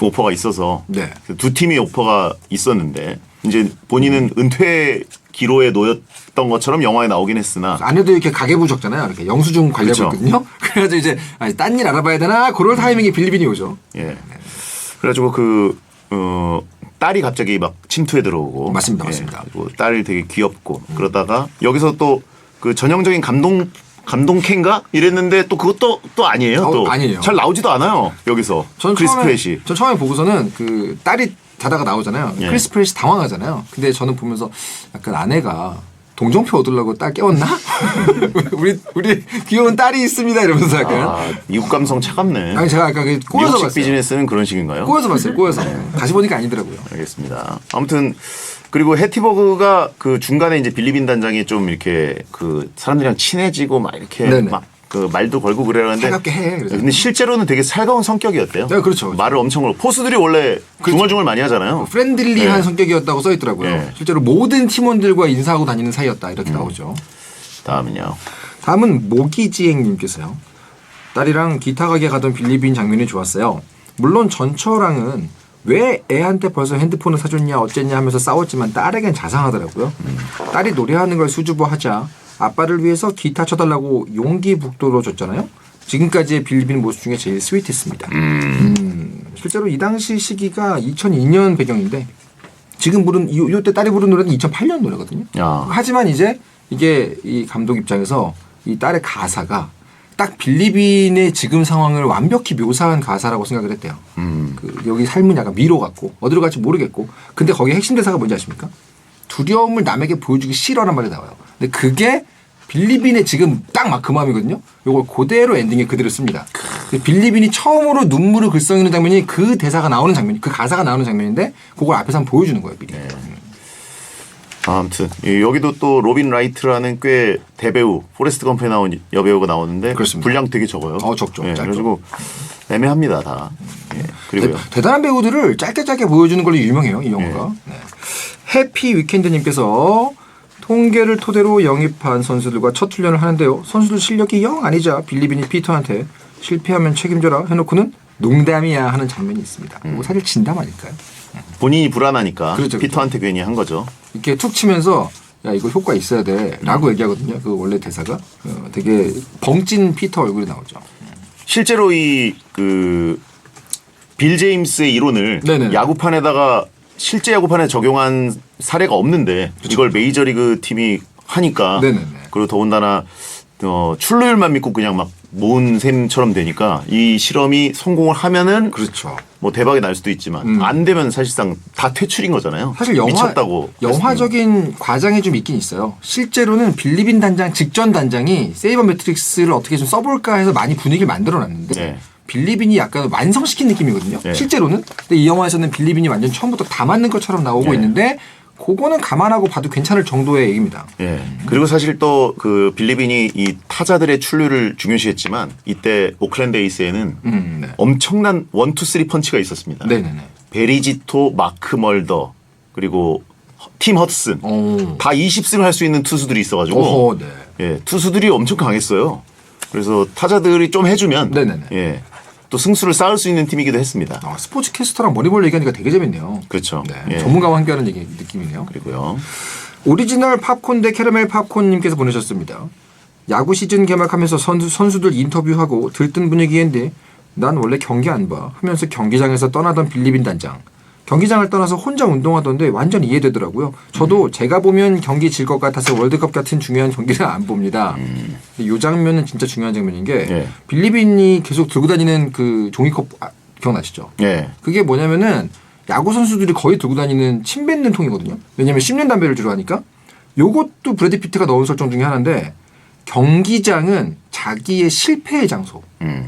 오퍼가 있어서 네. 두 팀이 오퍼가 있었는데 이제 본인은 은퇴 기로에 놓였던 것처럼 영화에 나오긴 했으나 아내도 이렇게 가계부적잖아요. 이렇게 영수증 관리하고 그렇죠. 있거든요. 그래가지고 이제 딴 일 알아봐야 되나 그럴 타이밍에 빌리빈이 오죠. 예. 그래가지고 딸이 갑자기 막 침투해 들어오고. 맞습니다, 맞습니다. 그리고 딸이 되게 귀엽고 그러다가 여기서 또 그 전형적인 감동캔가 이랬는데 또 그것도 또 아니에요. 또 아니에요. 잘 나오지도 않아요. 여기서 크리스 프렛이. 전 처음에 보고서는 그 딸이 자다가 나오잖아요. 예. 크리스 프렛이 당황하잖아요. 근데 저는 보면서 약간 아내가 동정표 얻으려고 딸 깨웠나? 우리 귀여운 딸이 있습니다 이러면서 약간. 미국 감성 차갑네. 아니 제가 아까 꼬여서 미국식 봤어요. 비즈니스는 그런 식인가요? 꼬여서 봤어요. 꼬여서. 다시 보니까 아니더라고요. 알겠습니다. 아무튼 그리고 해티버그가 그 중간에 이제 빌리빈 단장이 좀 이렇게 그 사람들이랑 친해지고 막 이렇게 네네. 막 그 말도 걸고 그러는데 살갑게 해. 그래서. 근데 실제로는 되게 살가운 성격이었대요. 네, 그렇죠. 말을 엄청 걸고 포수들이 원래 중얼중얼 많이 하잖아요. 프렌들리한 네. 성격이었다고 써 있더라고요. 네. 실제로 모든 팀원들과 인사하고 다니는 사이였다 이렇게 나오죠. 다음은요. 다음은 모기지행님께서요. 딸이랑 기타 가게 가던 빌리빈 장면이 좋았어요. 물론 전처랑은 왜 애한테 벌써 핸드폰을 사줬냐 어쨌냐 하면서 싸웠지만 딸에겐 자상하더라고요. 딸이 노래하는 걸 수줍어하자 아빠를 위해서 기타 쳐달라고 용기 북도로 줬잖아요. 지금까지의 빌리빈 모습 중에 제일 스윗했습니다. 실제로 이 당시 시기가 2002년 배경인데 지금 부른 이때 딸이 부른 노래는 2008년 노래거든요. 야. 하지만 이제 이게 이 감독 입장에서 이 딸의 가사가 딱 빌리빈의 지금 상황을 완벽히 묘사한 가사라고 생각을 했대요. 그 여기 삶은 약간 미로 같고 어디로 갈지 모르겠고 근데 거기 핵심 대사가 뭔지 아십니까? 두려움을 남에게 보여주기 싫어란 말이 나와요. 근데 그게 빌리빈의 지금 딱 막 그 마음이거든요. 요걸 그대로 엔딩에 그대로 씁니다. 빌리빈이 처음으로 눈물을 글썽이는 장면이 그 대사가 나오는 장면이 그 가사가 나오는 장면인데 그걸 앞에서 한번 보여주는 거예요. 미리. 아무튼 여기도 또 로빈 라이트라는 꽤 대배우 포레스트 검프에 나온 여배우가 나오는데 그렇습니다. 분량 되게 적어요. 적죠. 예, 짧죠. 그래가지고 애매합니다 다. 예, 그리고요. 대단한 배우들을 짧게 보여주는 걸로 유명해요. 이 영화가. 네. 해피 위켄드님께서 통계를 토대로 영입한 선수들과 첫 훈련을 하는데요. 선수들 실력이 영 아니자 빌리빈이 피터한테 실패하면 책임져라 해놓고는 농담이야 하는 장면이 있습니다. 이거 사실 진담 아닐까요? 본인이 불안하니까 그렇죠, 피터한테 괜히 한 거죠. 이렇게 툭 치면서 야 이거 효과 있어야 돼라고 얘기하거든요. 그 원래 대사가 되게 벙찐 피터 얼굴이 나오죠. 실제로 이 그 빌 제임스의 이론을 네네네. 야구판에다가 실제 야구판에 적용한 사례가 없는데 이걸 메이저리그 팀이 하니까 네네네. 그리고 더군다나 출루율만 믿고 그냥 막 모은 셈처럼 되니까 이 실험이 성공을 하면은 그렇죠. 뭐 대박이 날 수도 있지만 안 되면 사실상 다 퇴출인 거잖아요. 사실 미쳤다고. 영화적인 과장이 좀 있긴 있어요. 실제로는 빌리빈 단장 직전 단장이 세이버 매트릭스를 어떻게 좀 써볼까 해서 많이 분위기를 만들어놨는데 네. 빌리빈이 약간 완성시킨 느낌이거든요. 네. 실제로는. 근데 이 영화에서는 빌리빈이 완전 처음부터 다 맞는 것처럼 나오고 네. 있는데 그거는 감안하고 봐도 괜찮을 정도의 얘기입니다. 예. 그리고 사실 또 그 빌리빈이 이 타자들의 출루를 중요시했지만 이때 오클랜드 에이스에는 네. 엄청난 1, 2, 3 펀치가 있었습니다. 네네네. 베리지토, 마크 멀더 그리고 팀 허드슨 오. 다 20승을 할 수 있는 투수들이 있어가지고 어허, 네. 예, 투수들이 엄청 강했어요. 그래서 타자들이 좀 해주면 네네네. 예, 또 승수를 쌓을 수 있는 팀이기도 했습니다. 스포츠 캐스터랑 머리볼 얘기하니까 되게 재밌네요. 그렇죠. 네. 예. 전문가와 함께하는 얘기 느낌이네요. 그리고요. 오리지널 팝콘 대 캐러멜 팝콘님께서 보내셨습니다. 야구 시즌 개막하면서 선수들 인터뷰하고 들뜬 분위기인데 난 원래 경기 안 봐 하면서 경기장에서 떠나던 빌리빈 단장. 경기장을 떠나서 혼자 운동하던데 완전 이해되더라고요. 저도 제가 보면 경기 질 것 같아서 월드컵 같은 중요한 경기를 안 봅니다. 이 장면은 진짜 중요한 장면인 게 예. 빌리빈이 계속 들고 다니는 그 종이컵 기억나시죠? 예. 그게 뭐냐면은 야구 선수들이 거의 들고 다니는 침 뱉는 통이거든요. 왜냐면 씹는 담배를 주로 하니까. 요것도 브래드 피트가 넣은 설정 중에 하나인데 경기장은 자기의 실패의 장소.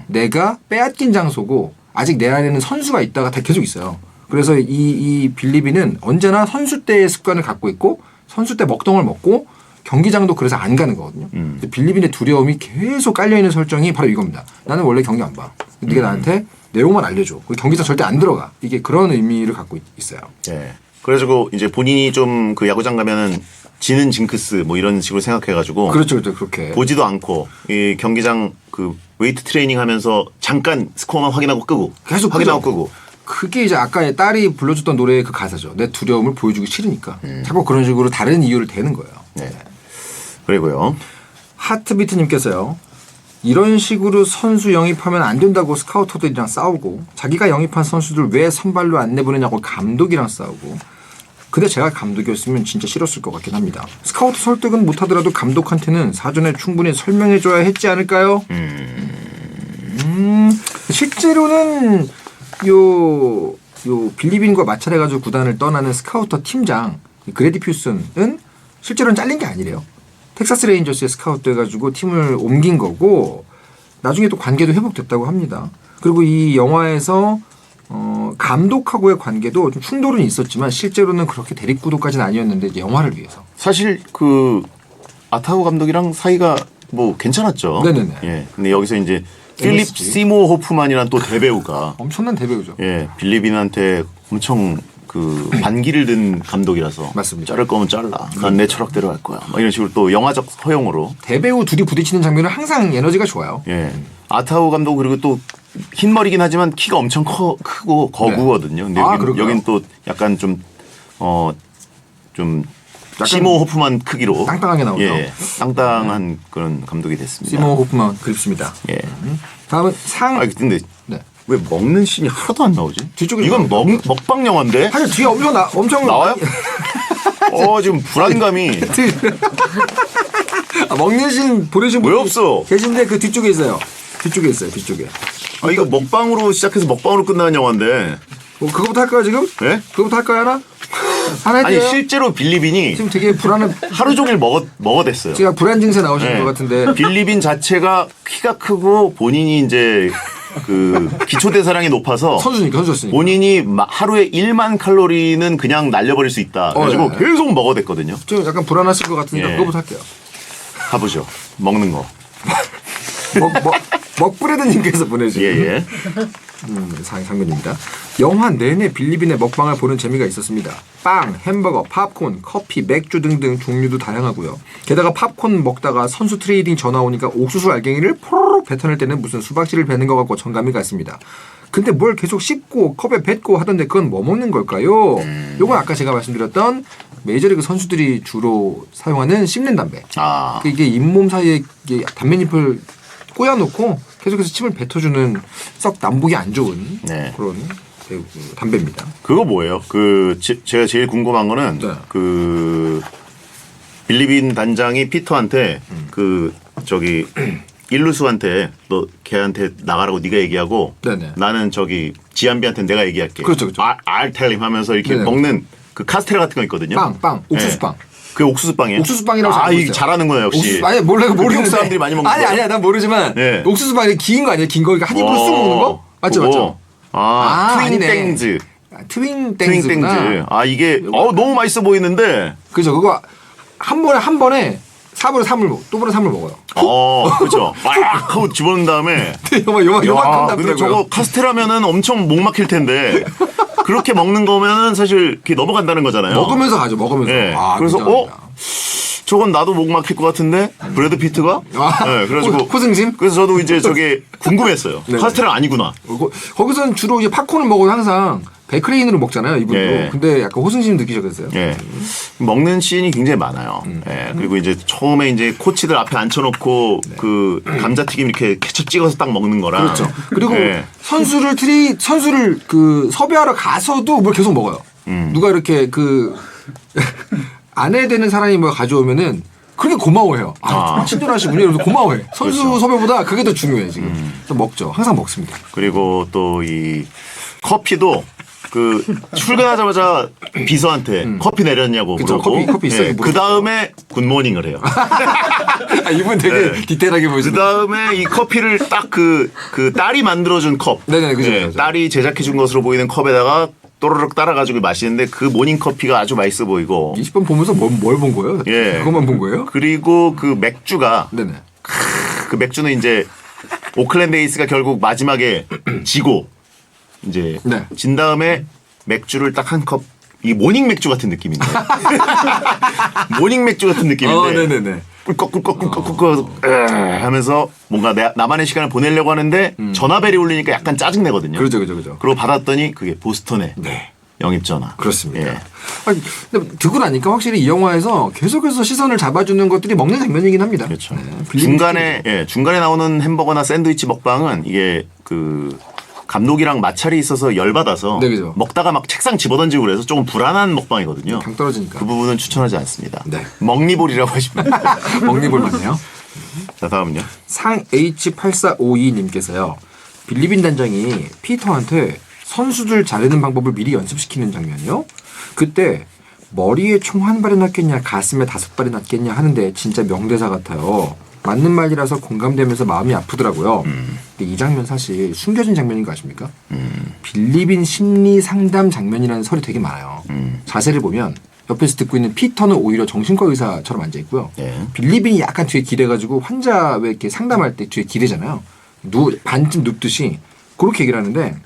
내가 빼앗긴 장소고 아직 내 안에는 선수가 있다가 다 계속 있어요. 그래서 이 빌리빈은 언제나 선수 때의 습관을 갖고 있고 선수 때 먹덩을 먹고 경기장도 그래서 안 가는 거거든요. 빌리빈의 두려움이 계속 깔려있는 설정이 바로 이겁니다. 나는 원래 경기 안 봐. 네가 나한테 내용만 알려줘. 경기장 절대 안 들어가. 이게 그런 의미를 갖고 있어요. 예. 그래가지고 이제 본인이 좀 그 야구장 가면은 지는 징크스 뭐 이런 식으로 생각해가지고 그렇죠. 그렇게. 보지도 않고 이 경기장 그 웨이트 트레이닝 하면서 잠깐 스코어만 확인하고 끄고 계속 확인하고 끄죠. 끄고 그게 이제 아까 딸이 불러줬던 노래의 그 가사죠. 내 두려움을 보여주기 싫으니까. 자꾸 그런 식으로 다른 이유를 대는 거예요. 네. 그리고요. 하트비트님께서요. 이런 식으로 선수 영입하면 안 된다고 스카우터들이랑 싸우고 자기가 영입한 선수들 왜 선발로 안 내보내냐고 감독이랑 싸우고 근데 제가 감독이었으면 진짜 싫었을 것 같긴 합니다. 스카우트 설득은 못하더라도 감독한테는 사전에 충분히 설명해줘야 했지 않을까요? 실제로는 요 빌리빈과 마찰해가지고 구단을 떠나는 스카우터 팀장 그레디 퓨슨은 실제로는 잘린 게 아니래요. 텍사스 레인저스에 스카우트 해가지고 팀을 옮긴 거고 나중에 또 관계도 회복됐다고 합니다. 그리고 이 영화에서 감독하고의 관계도 좀 충돌은 있었지만 실제로는 그렇게 대립구도까지는 아니었는데 이제 영화를 위해서. 사실 그 아타우 감독이랑 사이가 뭐 괜찮았죠. 네네네. 예. 근데 여기서 이제 필립 MSG. 시모 호프만이란 또 대배우가 엄청난 대배우죠. 예, 빌리빈한테 엄청 그 반기를 든 감독이라서 맞습니다. 자를 거면 잘라. 난 내 철학대로 할 거야. 막 이런 식으로 또 영화적 허용으로 대배우 둘이 부딪히는 장면은 항상 에너지가 좋아요. 예. 아타우 감독 그리고 또 흰머리긴 하지만 키가 엄청 크고 거구거든요. 근데 아, 그런가요? 여긴 또 약간 좀 약간 시모 호프만 크기로 땅땅하게 나오죠. 예, 땅땅한 그런 감독이 됐습니다. 시모 호프만 그립습니다. 예. 다음은 상. 아 근데 네. 왜 먹는 씬이 하나도 안 나오지? 뒤쪽에 이건 먹방 영화인데 사실 뒤에 엄청 나와요? 지금 불안감이 먹는 씬 보내신 왜 분이 없어? 계신데 그 뒤쪽에 있어요. 뒤쪽에 있어요. 뒤쪽에. 아 이거 먹방으로 시작해서 먹방으로 끝나는 영화인데. 그거부터 할까요 지금? 네? 그거부터 할까요 하나? 하나 아니 해줘요? 실제로 빌리빈이 지금 되게 불안한 하루 종일 먹어댔어요. 제가 불안 증세 나오시는 네. 것 같은데 빌리빈 자체가 키가 크고 본인이 이제 그 기초 대사량이 높아서 선수였으니까. 본인이 하루에 1만 칼로리는 그냥 날려버릴 수 있다. 그래가지고 예. 계속 먹어댔거든요. 좀 약간 불안하실 것 같으니까 예. 그거부터 할게요. 가보죠. 먹는 거. 먹브레드님께서 보내주신 예예. 상근입니다. 영화 내내 빌리빈의 먹방을 보는 재미가 있었습니다. 빵, 햄버거, 팝콘, 커피, 맥주 등등 종류도 다양하고요. 게다가 팝콘 먹다가 선수 트레이딩 전화 오니까 옥수수 알갱이를 포로록 뱉어낼 때는 무슨 수박씨를 뱉는 것 같고 정감이 갔습니다. 근데 뭘 계속 씹고 컵에 뱉고 하던데 그건 뭐 먹는 걸까요? 요건 아까 제가 말씀드렸던 메이저리그 선수들이 주로 사용하는 씹는 담배. 아 이게 잇몸 사이에 이게 담배잎을 꼬여놓고 계속해서 침을 뱉어주는 썩 남북이 안 좋은 네. 그런 담배입니다. 그거 뭐예요? 제가 제일 궁금한 거는 네. 그 빌리빈 단장이 피터한테 일루수한테 너 걔한테 나가라고 네가 얘기하고 네네. 나는 지안비한테 내가 얘기할게. 그렇죠. I'll tell him 하면서 이렇게 네네. 먹는 그 카스테라 같은 거 있거든요. 빵, 옥수수빵. 네. 그게 옥수수빵이에요? 옥수수빵이라고 잘 이거 모르세요. 잘하는구나 역시. 옥수수, 아니 모르는데 미국 사람들이 많이 먹는 거예요? 아니야 난 모르지만 네. 옥수수빵이 긴 거 아니에요? 긴 거 한 입으로 쓱 먹는 거? 맞죠 그거. 맞죠? 트윈 아니네. 땡즈. 트윈 트윈 땡즈구나. 땡즈. 이게 너무 맛있어 보이는데. 그죠 그거 한 번에 4분의 3을 또 분의 3을 먹어요. 그렇죠. 막 하고 집어넣은 다음에 요만큼 근데 남더라고요. 저거 카스테라면은 엄청 목 막힐 텐데 그렇게 먹는 거면은 사실 이렇게 넘어간다는 거잖아요. 먹으면서 가죠 먹으면서. 예. 그래서 굉장합니다. 저건 나도 목 막힐 것 같은데 브래드 피트가? 네, 그래가지고 호승심? 그래서 저도 이제 저게 궁금했어요. 네네. 카스테라 아니구나. 거기서는 주로 이제 팝콘을 먹어도 항상 베크레인으로 먹잖아요 이분도. 예. 근데 약간 호승심 느끼셨겠어요? 예. 먹는 씬이 굉장히 많아요. 예. 그리고 이제 처음에 이제 코치들 앞에 앉혀놓고 그 감자튀김 이렇게 케첩 찍어서 딱 먹는 거랑. 그렇죠. 그리고 예. 선수를 그 섭외하러 가서도 뭘 계속 먹어요. 누가 이렇게 아내 되는 사람이 뭐 가져오면은 그렇게 고마워해요. 친절하시군요. 이러면서 고마워해. 선수 그렇죠. 섭외보다 그게 더 중요해 지금. 또 먹죠. 항상 먹습니다. 그리고 또 이 커피도 출근하자마자 비서한테 커피 내렸냐고 그쵸, 물어보고 커피 있어요? 그 다음에 굿모닝을 해요. 이분 되게 네. 디테일하게 그 보시네. 다음에 이 커피를 딱 그 딸이 만들어준 컵. 네네, 그죠, 그죠. 딸이 제작해준 것으로 보이는 컵에다가 또르륵 따라가지고 마시는데 그 모닝 커피가 아주 맛있어 보이고. 20번 보면서 뭘 본 거예요? 예. 그것만 본 거예요? 그리고 그 맥주가 네네. 그 맥주는 이제 오클랜드 에이스가 결국 마지막에 지고 이제 네. 진 다음에 맥주를 딱 한 컵. 이 모닝 맥주 같은 느낌인데. 모닝 맥주 같은 느낌인데. 네네네. 꿀꺽꿀꺽꿀꺽꿀꺽 하면서 뭔가 나만의 시간을 보내려고 하는데 전화벨이 울리니까 약간 짜증내거든요. 그렇죠. 그리고 받았더니 그게 보스턴의 네. 영입 전화. 그렇습니다. 예. 아니, 근데 듣고 나니까 확실히 이 영화에서 계속해서 시선을 잡아주는 것들이 먹는 장면이긴 합니다. 그렇죠. 네, 빌리빈 중간에 나오는 햄버거나 샌드위치 먹방은 이게 그 감독이랑 마찰이 있어서 열받아서 네, 그죠. 먹다가 막 책상 집어던지고 그래서 조금 불안한 먹방이거든요. 당 떨어지니까. 그 부분은 추천하지 않습니다. 네. 먹니볼이라고 하시면 됩니다. 먹니볼 맞네요. 자, 다음은요. 상 H8452님께서요. 빌리빈 단장이 피터한테 선수들 자르는 방법을 미리 연습시키는 장면이요. 그때 머리에 총 한 발이 낫겠냐 가슴에 5발이 낫겠냐 하는데 진짜 명대사 같아요. 맞는 말이라서 공감되면서 마음이 아프더라고요. 근데 이 장면 사실 숨겨진 장면인 거 아십니까? 빌리빈 심리 상담 장면이라는 설이 되게 많아요. 자세를 보면 옆에서 듣고 있는 피터는 오히려 정신과 의사처럼 앉아 있고요. 네. 빌리빈이 약간 뒤에 기대가지고 환자 왜 이렇게 상담할 때 뒤에 기대잖아요. 반쯤 눕듯이 그렇게 얘기를 하는데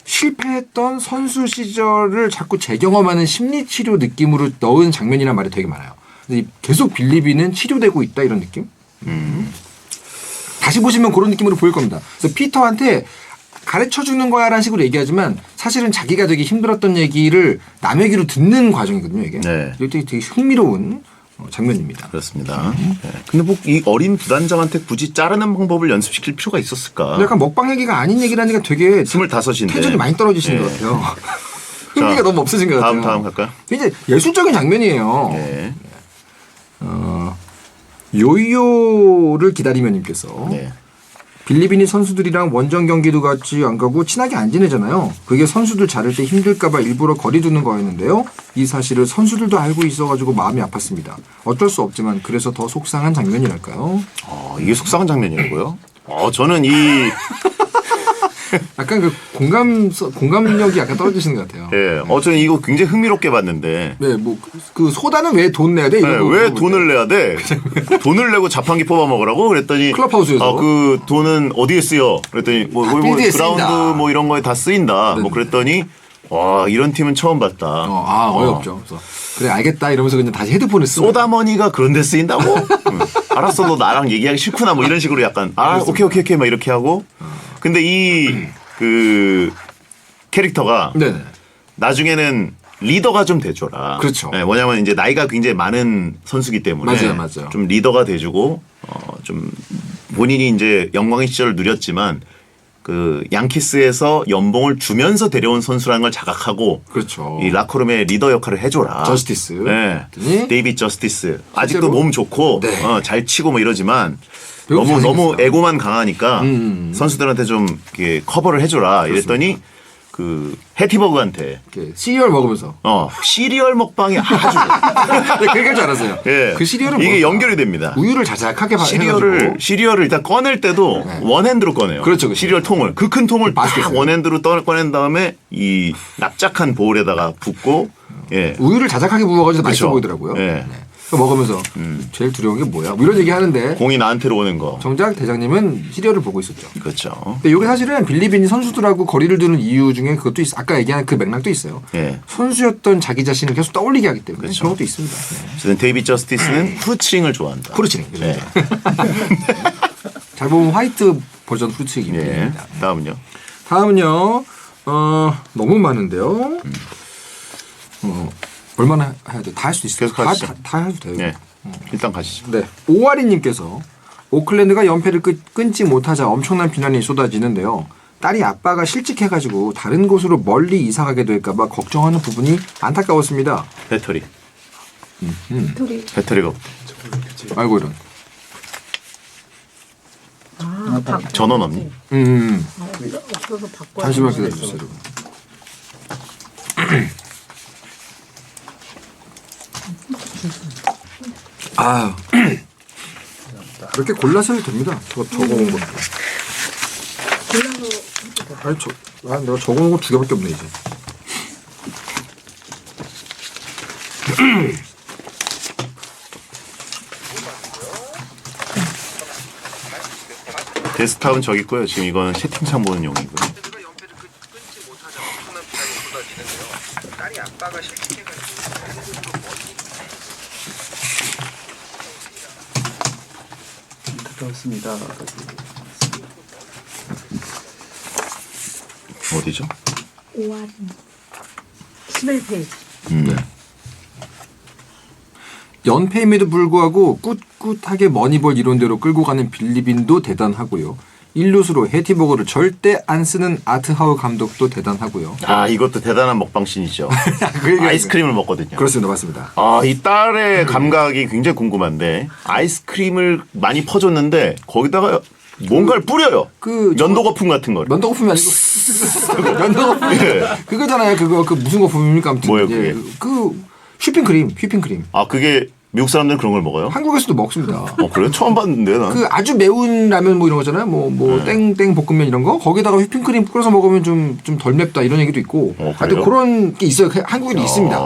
실패했던 선수 시절을 자꾸 재경험하는 심리치료 느낌으로 넣은 장면이란 말이 되게 많아요. 근데 계속 빌리빈은 치료되고 있다 이런 느낌? 다시 보시면 그런 느낌으로 보일 겁니다. 그래서 피터한테 가르쳐주는 거야 라는 식으로 얘기하지만 사실은 자기가 되게 힘들었던 얘기를 남의 귀로 듣는 과정이거든요. 이게. 네. 이게 되게 흥미로운 장면입니다. 그렇습니다. 네. 근데 뭐 이 어린 부단장한테 굳이 자르는 방법을 연습시킬 필요가 있었을까? 약간 먹방 얘기가 아닌 얘기를 하니까 되게 25인데 텐션이 많이 떨어지시는 것 같아요. 흥미가 너무 없어진 것 같아요. 다음 갈까요? 굉장히 예술적인 장면이에요. 네. 요요를 기다리면님께서 네. 빌리빈이 선수들이랑 원정 경기도 같이 안 가고 친하게 안 지내잖아요. 그게 선수들 자를 때 힘들까봐 일부러 거리 두는 거였는데요. 이 사실을 선수들도 알고 있어가지고 마음이 아팠습니다. 어쩔 수 없지만 그래서 더 속상한 장면이랄까요. 이게 속상한 장면이라고요? 저는 이 약간 그 공감력이 약간 떨어지시는 것 같아요. 예, 저는 이거 굉장히 흥미롭게 봤는데 네, 뭐 그 소다는 왜 돈 내야 돼? 네, 이런 거 왜 물어볼 돈을 내야 돼? 돈을 내고 자판기 뽑아 먹으라고 그랬더니 클럽하우스에서. 그 돈은 어디에 쓰여? 그랬더니 뭐 필드에 그라운드 쓰인다. 뭐 이런 거에 다 쓰인다. 뭐 그랬더니 와 이런 팀은 처음 봤다. 어이없죠. 그래서 그래 알겠다 이러면서 그냥 다시 헤드폰을 쓰고 소다머니가 그런 데 쓰인다고? 응. 알았어 너 나랑 얘기하기 싫구나 뭐 이런 식으로 약간 오케이 막 이렇게 하고 근데 이 그 캐릭터가 네네. 나중에는 리더가 좀 돼줘라. 그렇죠. 네, 뭐냐면 이제 나이가 굉장히 많은 선수기 때문에 맞아요. 좀 리더가 돼주고 좀 본인이 이제 영광의 시절을 누렸지만 그 양키스에서 연봉을 주면서 데려온 선수라는 걸 자각하고 그렇죠. 이 라커룸의 리더 역할을 해줘라. 저스티스. 네. 그랬더니 데이빗 저스티스. 아직도 실제로? 몸 좋고 네. 잘 치고 뭐 이러지만 배우 너무 잘생겼어요. 에고만 강하니까 선수들한테 좀 이렇게 커버를 해줘라. 이랬더니 그 해티버그한테 이렇게 시리얼 먹으면서 시리얼 먹방이 아주 네, 그렇게 할 줄 알았어요. 예. 그 시리얼은 이게 뭘까? 연결이 됩니다. 우유를 자작하게 시리얼을 일단 꺼낼 때도 원핸드로 꺼내요. 그렇죠. 시리얼 통을 그 큰 통을 딱 맛있겠어요. 원핸드로 꺼낸 다음에 이 납작한 보울에다가 붓고 예. 우유를 자작하게 부어가지고 맛있어 그렇죠. 보이더라고요. 예. 네. 그거 먹으면서 제일 두려운 게 뭐야? 뭐 이런 얘기 하는데 공이 나한테로 오는 거. 정작 대장님은 시리얼을 보고 있었죠. 그렇죠. 근데 이게 사실은 빌리빈이 선수들하고 거리를 두는 이유 중에 그것도 아까 얘기한 그 맥락도 있어요. 예. 선수였던 자기 자신을 계속 떠올리게 하기 때문에 그렇죠. 그런 것도 있습니다. 네. 어쨌든 데이빗 저스티스는 후르츠링을 좋아한다. 후르츠링. 예. 잘 보면 화이트 버전 예. 후르츠링입니다. 다음은요. 다음은요. 너무 많은데요. 얼마나 해야 돼? 다 할 수 있어요. 계속 하시죠. 다 해도 돼요. 예. 일단 가시죠. 네. 오아리님께서 오클랜드가 연패를 끊지 못하자 엄청난 비난이 쏟아지는데요. 딸이 아빠가 실직해가지고 다른 곳으로 멀리 이사가게 될까봐 걱정하는 부분이 안타까웠습니다. 배터리. 둘이 배터리가 없대. 아이고 이런. 전원 없니? 없어서 바꿔야 잠시만 기다려주세요, 여러분. 아, 이렇게 골라서 해도 됩니다. 적어놓은 것도. 아니, 내가 적어놓은 거 2개밖에 없네, 이제. 데스크탑은 저기 있고요. 지금 이거는 채팅창 보는 용이고요. 안타까웠습니다. 어디죠? 오아리 11페이지. 네. 연패임에도 불구하고 꿋꿋하게 머니볼 이론대로 끌고 가는 빌리빈도 대단하고요. 일루수로 해티버거를 절대 안 쓰는 아트하우 감독도 대단하고요. 아 이것도 대단한 먹방신이죠. 그 얘기가 아이스크림을 먹거든요. 그렇습니다. 맞습니다. 아, 이 딸의 감각이 굉장히 궁금한데 아이스크림을 많이 퍼줬는데 거기다가 뭔가를 뿌려요. 그 연도 거품 같은 걸. 면도 거품이 아니고 면도 거품. 그거잖아요. 그거 그 무슨 거품입니까? 아무튼 뭐예요, 이제 그게? 그 휘핑크림. 아 그게 미국 사람들은 그런 걸 먹어요? 한국에서도 먹습니다. 그래요? 처음 봤는데 난. 그 아주 매운 라면 뭐 이런 거잖아요. 뭐 땡땡 볶음면 이런 거 거기다가 휘핑크림 뿌려서 먹으면 좀 덜 맵다 이런 얘기도 있고. 그래요? 하여튼 그런 게 있어요. 한국에도 있습니다.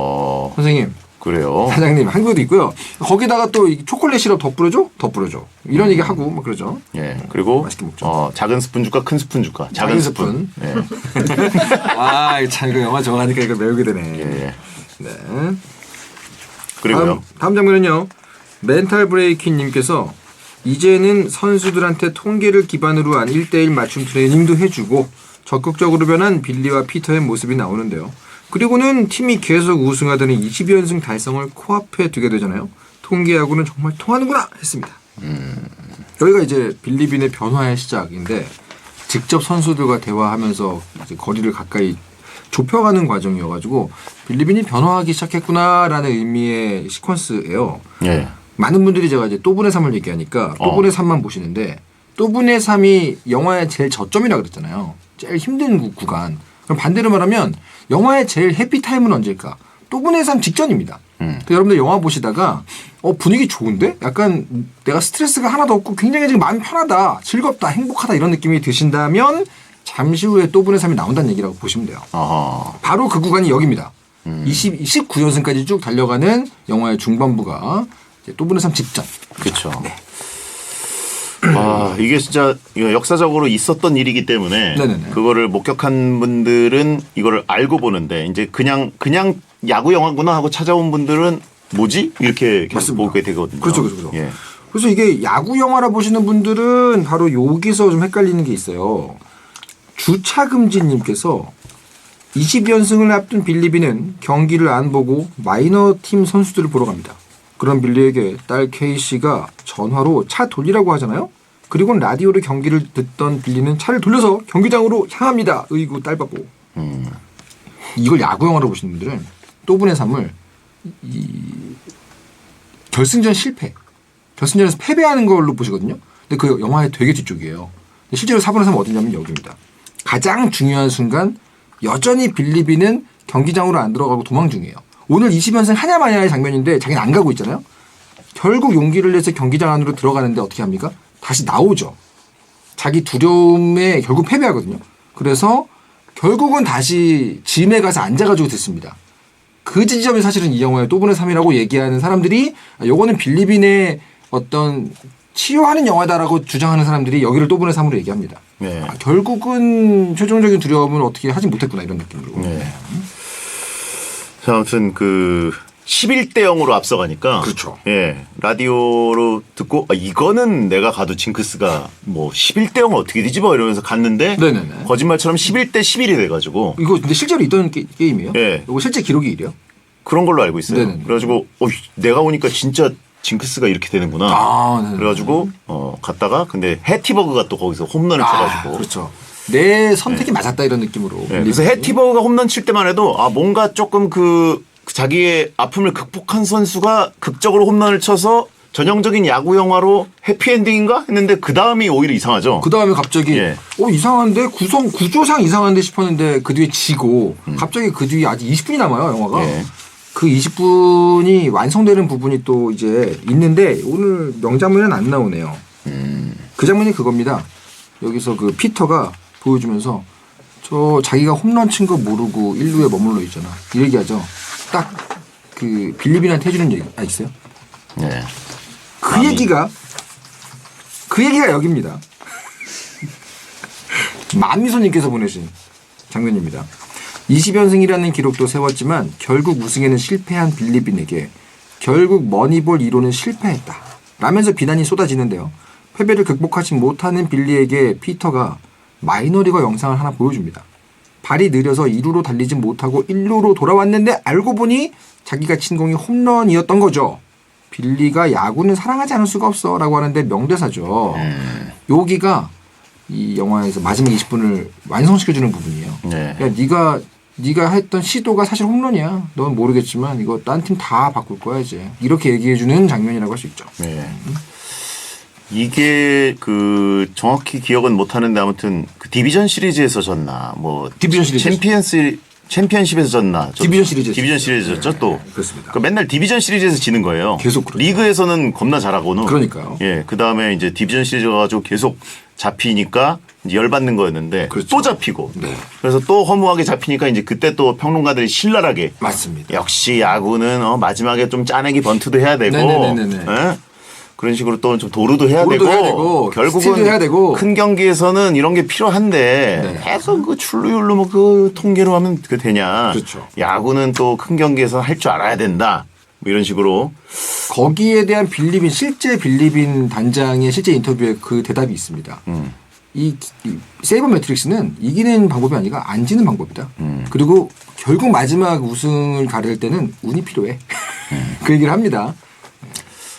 선생님. 그래요. 사장님 한국에도 있고요. 거기다가 또 이 초콜릿 시럽 더 뿌려줘? 이런 얘기 하고 막 그러죠. 예. 그리고 맛있게 먹죠. 작은 스푼 줄까 큰 스푼 줄까? 작은 스푼. 예. 참 이거 영화 좋아하니까 이거 배우게 되네. 예. 네. 그리고요. 다음 장면은요. 멘탈 브레이킹님께서 이제는 선수들한테 통계를 기반으로 한 1대1 맞춤 트레이닝도 해주고 적극적으로 변한 빌리와 피터의 모습이 나오는데요. 그리고는 팀이 계속 우승하더니 20연승 달성을 코앞에 두게 되잖아요. 통계하고는 정말 통하는구나 했습니다. 여기가 이제 빌리빈의 변화의 시작인데 직접 선수들과 대화하면서 이제 거리를 가까이 좁혀가는 과정이어가지고 빌리빈이 변화하기 시작했구나라는 의미의 시퀀스예요. 예. 많은 분들이 제가 이제 또분의 3을 얘기하니까 또분의 3만 보시는데 또분의 3이 영화의 제일 저점이라 그랬잖아요. 제일 힘든 구간. 그럼 반대로 말하면 영화의 제일 해피타임은 언제일까? 또분의 3 직전입니다. 그래서 여러분들 영화 보시다가 분위기 좋은데? 약간 내가 스트레스가 하나도 없고 굉장히 지금 마음이 편하다, 즐겁다, 행복하다 이런 느낌이 드신다면 잠시 후에 또분의 3이 나온다는 얘기라고 보시면 돼요. 바로 그 구간이 여기입니다. 19연승까지 쭉 달려가는 영화의 중반부가 또분의 3 직전. 그렇죠. 네. 이게 진짜 역사적으로 있었던 일이기 때문에 네네네. 그거를 목격한 분들은 이거를 알고 보는데 이제 그냥 야구 영화구나 하고 찾아온 분들은 뭐지? 이렇게 계속 맞습니다. 보게 되거든요. 그렇죠. 예. 그래서 이게 야구 영화라 보시는 분들은 바로 여기서 좀 헷갈리는 게 있어요. 주차금지님께서 20연승을 앞둔 빌리비는 경기를 안 보고 마이너 팀 선수들을 보러 갑니다. 그런 빌리에게 딸 케이씨가 전화로 차 돌리라고 하잖아요. 그리고 라디오로 경기를 듣던 빌리는 차를 돌려서 경기장으로 향합니다. 으이구 딸바보. 이걸 야구 영화로 보시는 분들은 또분의 3을 결승전 실패. 결승전에서 패배하는 걸로 보시거든요. 근데 그 영화의 되게 뒤쪽이에요. 근데 실제로 4분의 3은 어디냐면 여기입니다. 가장 중요한 순간 여전히 빌리비는 경기장으로 안 들어가고 도망 중이에요. 오늘 20연승 하냐 마냐의 장면인데 자기는 안 가고 있잖아요. 결국 용기를 내서 경기장 안으로 들어가는데 어떻게 합니까? 다시 나오죠. 자기 두려움에 결국 패배하거든요. 그래서 결국은 다시 짐에 가서 앉아가지고 듣습니다. 그 지점이 사실은 이 영화의 또분의 3이라고 얘기하는 사람들이 요거는 빌리빈의 어떤 치유하는 영화다라고 주장하는 사람들이 여기를 또분의 3으로 얘기합니다. 네. 결국은 최종적인 두려움은 어떻게 하지 못했구나 이런 느낌으로. 네. 자, 아무튼 11대 0으로 앞서가니까 그렇죠. 예. 라디오로 듣고 이거는 내가 가도 징크스가 뭐 11대 0을 어떻게 뒤집어 이러면서 갔는데 네네네. 거짓말처럼 11대 11이 돼 가지고 이거 근데 실제로 있던 게임이에요? 예. 이거 실제 기록이 이래요? 그런 걸로 알고 있어요. 네네네. 그래가지고 내가 오니까 진짜 징크스가 이렇게 되는구나. 네네. 그래가지고 갔다가 근데 해티버그가 또 거기서 홈런을 쳐가지고 그렇죠. 내 선택이 맞았다 이런 느낌으로. 예, 그래서 해티버그가 홈런 칠 때만 해도 뭔가 조금 자기의 아픔을 극복한 선수가 극적으로 홈런을 쳐서 전형적인 야구 영화로 해피엔딩인가 했는데 그 다음이 오히려 이상하죠. 그 다음에 갑자기 예. 이상한데 구조상 이상한데 싶었는데 그 뒤에 지고 갑자기 그 뒤에 아직 20분이 남아요 영화가. 예. 그 20분이 완성되는 부분이 또 이제 있는데 오늘 명장면은 안 나오네요. 그 장면이 그겁니다. 여기서 그 피터가 보여주면서 자기가 홈런 친 거 모르고 1루에 머물러 있잖아. 이 얘기하죠. 딱 그 빌리빈한테 해주는 얘기 있어요? 네. 그 얘기가 여기입니다. 만미소님께서 보내신 장면입니다. 20연승이라는 기록도 세웠지만 결국 우승에는 실패한 빌리빈에게 결국 머니볼 이론은 실패했다 라면서 비난이 쏟아지는데요. 패배를 극복하지 못하는 빌리에게 피터가 마이너리거 영상을 하나 보여줍니다. 발이 느려서 2루로 달리지 못하고 1루로 돌아왔는데 알고 보니 자기가 친 공이 홈런이었던 거죠. 빌리가 야구는 사랑하지 않을 수가 없어라고 하는데 명대사죠. 여기가 이 영화에서 마지막 20분을 완성시켜주는 부분이에요. 네. 야, 네가 했던 시도가 사실 홈런이야. 넌 모르겠지만 이거 딴 팀 다 바꿀 거야 이제. 이렇게 얘기해주는 장면이라고 할 수 있죠. 네. 이게 그 정확히 기억은 못 하는데 아무튼 그 디비전 시리즈에서 졌나 뭐 디비전 시리즈 챔피언십에서 졌나 디비전 시리즈 디비전 시리즈였죠. 네, 또 그렇습니다. 그 맨날 디비전 시리즈에서 지는 거예요. 계속 그렇죠. 리그에서는 겁나 잘하고는 그러니까요. 예, 그 다음에 이제 디비전 시리즈 가지고 계속 잡히니까 이제 열받는 거였는데 그렇죠. 또 잡히고 네. 그래서 또 허무하게 잡히니까 이제 그때 또 평론가들이 신랄하게 맞습니다. 역시 야구는 마지막에 좀 짜내기 번트도 해야 되고 네네네네. 예? 그런 식으로 또 좀 도루도 해야 도루도 되고, 해야 되고, 결국은 스틸도 해야 되고. 큰 경기에서는 이런 게 필요한데 네. 계속 그 출루율로 뭐 그 통계로 하면 그 되냐. 그렇죠. 야구는 또 큰 경기에서 할 줄 알아야 된다. 뭐 이런 식으로. 거기에 대한 실제 빌리빈 단장의 실제 인터뷰에 그 대답이 있습니다. 이 세이버 매트릭스는 이기는 방법이 아니라 안 지는 방법이다. 그리고 결국 마지막 우승을 가를 때는 운이 필요해. 그 얘기를 합니다.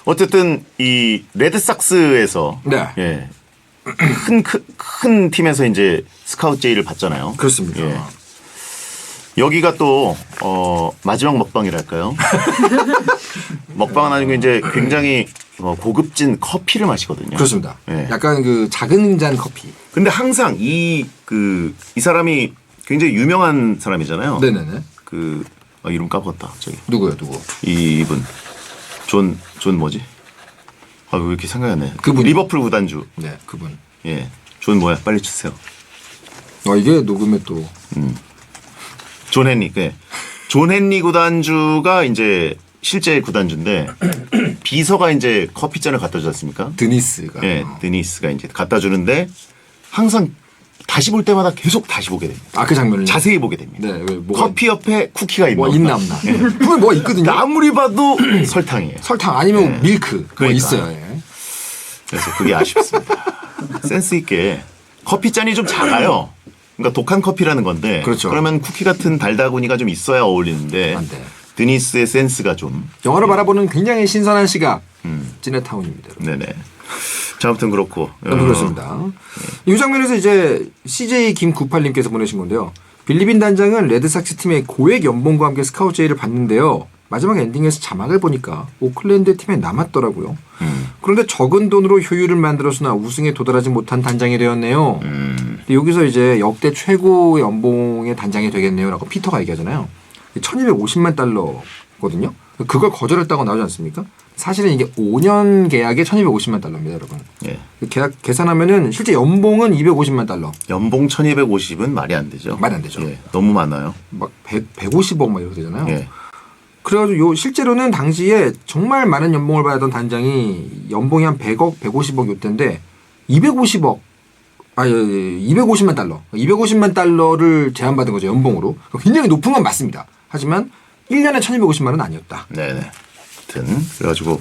어쨌든 이 레드삭스에서 네. 예. 큰 팀에서 이제 스카우트 제의를 받잖아요. 그렇습니다. 예. 여기가 또 마지막 먹방이랄까요? 먹방은 아니고 이제 굉장히 고급진 커피를 마시거든요. 그렇습니다. 예. 약간 그 작은 잔 커피. 근데 항상 이 사람이 굉장히 유명한 사람이잖아요. 네네네. 이름 까먹었다. 저기 누구요, 누구? 이분 존 뭐지? 왜 이렇게 생각이 안 나요? 그분. 리버풀 구단주. 네, 그분. 예. 존 뭐야? 빨리 주세요. 이게 녹음에 또. 존 헨리. 네. 존 헨리 구단주가 이제 실제 구단주인데 비서가 이제 커피잔을 갖다 주지 않습니까? 드니스가. 예, 드니스가 이제 갖다 주는데 항상 다시 볼 때마다 계속 다시 보게 됩니다. 그 장면을. 자세히 보게 됩니다. 네, 왜 뭐가 커피 옆에 쿠키가 있나? 뭐 있나 없나. 그게 뭐가 있거든요. 아무리 봐도 설탕이에요. 설탕 아니면 밀크. 뭐 그러니까. 있어요. 예. 그래서 그게 아쉽습니다. 센스 있게 커피 잔이 좀 작아요. 그러니까 독한 커피라는 건데. 그렇죠. 그러면 쿠키 같은 달다구니가 좀 있어야 어울리는데. 안 돼. 드니스의 센스가 좀. 영화를 바라보는 굉장히 신선한 시각. 찌네타운입니다. 여러분. 네네. 자, 아무튼 그렇고. 그렇습니다. 이 장면에서 이제 CJ 김98님께서 보내신 건데요. 빌리빈 단장은 레드삭스 팀의 고액 연봉과 함께 스카우트 제의를 받는데요. 마지막 엔딩에서 자막을 보니까 오클랜드 팀에 남았더라고요. 그런데 적은 돈으로 효율을 만들어서나 우승에 도달하지 못한 단장이 되었네요. 근데 여기서 이제 역대 최고 연봉의 단장이 되겠네요라고 피터가 얘기하잖아요. 1250만 달러거든요. 그걸 거절했다고 나오지 않습니까? 사실은 이게 5년 계약에 1250만 달러입니다, 여러분. 예. 계약 계산하면은 실제 연봉은 250만 달러. 연봉 1250은 말이 안 되죠. 말이 안 되죠. 예. 너무 많아요. 막 150억 막 이렇게 되잖아요. 예. 그래가지고 실제로는 당시에 정말 많은 연봉을 받았던 단장이 연봉이 한 100억, 150억 요때인데 250억, 250만 달러. 250만 달러를 제안받은 거죠, 연봉으로. 굉장히 높은 건 맞습니다. 하지만 1년에 1250만 원은 아니었다. 네네. 하여튼 그래가지고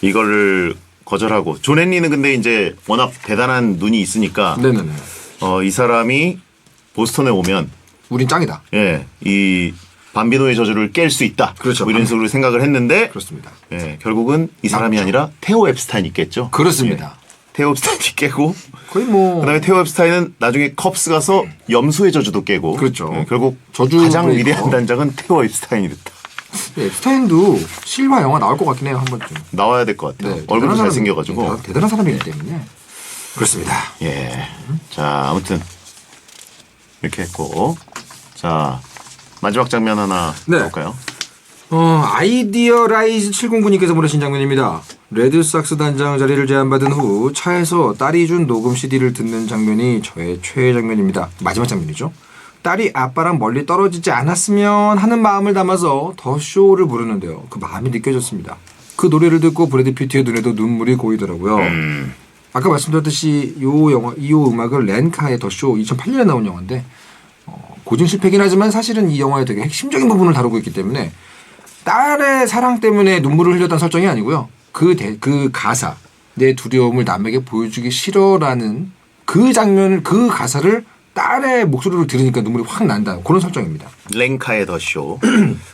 이거를 거절하고 존 헨리는 근데 이제 워낙 대단한 눈이 있으니까 네네네. 이 사람이 보스턴에 오면 우린 짱이다. 예, 이 밤비노의 저주를 깰 수 있다. 그렇죠. 뭐 이런 식으로 생각을 했는데 그렇습니다. 예, 결국은 이 사람이 아니라 테오 앱스타인이 깼죠. 그렇습니다. 예, 테오 앱스타인이 깨고 거의 뭐 그다음에 테오 앱스타인은 나중에 컵스 가서 염소의 저주도 깨고 그렇죠. 예, 결국 저주 가장 브레이커. 위대한 단장은 테오 앱스타인이 됐다. 앱스타인도 실화 영화 나올 것 같긴 해요, 한 번쯤. 나와야 될 것 같아요. 네, 얼굴도 대단한 사람, 잘생겨가지고. 대단한 사람이기 때문에. 그렇습니다. 예. 자, 아무튼 이렇게 했고, 자 마지막 장면 하나 네. 볼까요? 아이디어라이즈 709님께서 보내신 장면입니다. 레드삭스 단장 자리를 제안받은 후 차에서 딸이 준 녹음 CD를 듣는 장면이 저의 최애 장면입니다. 마지막 장면이죠. 딸이 아빠랑 멀리 떨어지지 않았으면 하는 마음을 담아서 더 쇼를 부르는데요. 그 마음이 느껴졌습니다. 그 노래를 듣고 브래드 피트의 눈에도 눈물이 고이더라고요. 아까 말씀드렸듯이 이 음악을 렌카의 더 쇼 2008년에 나온 영화인데 고증 실패긴 하지만 사실은 이 영화의 되게 핵심적인 부분을 다루고 있기 때문에 딸의 사랑 때문에 눈물을 흘렸다는 설정이 아니고요. 그 가사, 내 두려움을 남에게 보여주기 싫어라는 그 장면을, 그 가사를 딸의 목소리로 들으니까 눈물이 확 난다. 그런 설정입니다. 랭카의 더 쇼.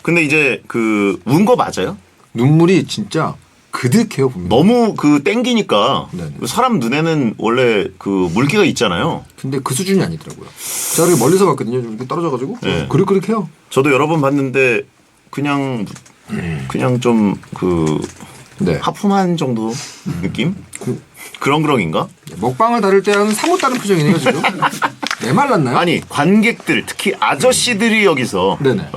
근데 이제 그 운 거 맞아요? 눈물이 진짜 그득해요 보면. 너무 그 땡기니까 네네. 사람 눈에는 원래 그 물기가 있잖아요. 근데 그 수준이 아니더라고요. 제가 이렇게 멀리서 봤거든요. 좀 이렇게 떨어져가지고 네. 그릇그릇해요. 저도 여러 번 봤는데 그냥 좀 그 네. 하품한 정도 느낌? 그렁그렁인가? 먹방을 다룰 때와는 사뭇 다른 표정이네요 지금. 메말랐나요? 아니 관객들 특히 아저씨들이 여기서 네네.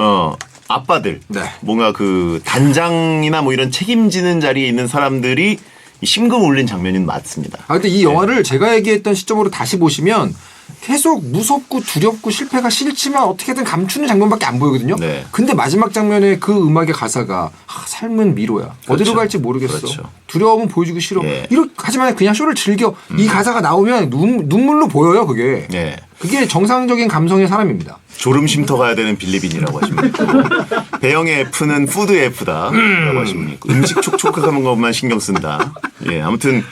아빠들 네. 뭔가 그 단장이나 뭐 이런 책임지는 자리에 있는 사람들이 심금 울린 장면은 맞습니다. 아 근데 이 영화를 제가 얘기했던 시점으로 다시 보시면 계속 무섭고 두렵고 실패가 싫지만 어떻게든 감추는 장면밖에 안 보이거든요. 네. 근데 마지막 장면에 그 음악의 가사가 삶은 미로야. 어디로 그렇죠. 갈지 모르겠어. 그렇죠. 두려움은 보여주기 싫어. 예. 이렇게 하지만 그냥 쇼를 즐겨. 이 가사가 나오면 눈물로 보여요 그게. 네. 그게 정상적인 감성의 사람입니다. 졸음 쉼터 가야 되는 빌리빈이라고 하시면 있고 배영의 F는 푸드 F다라고 하시면 있고 음식 촉촉하는 것만 신경 쓴다. 예, 아무튼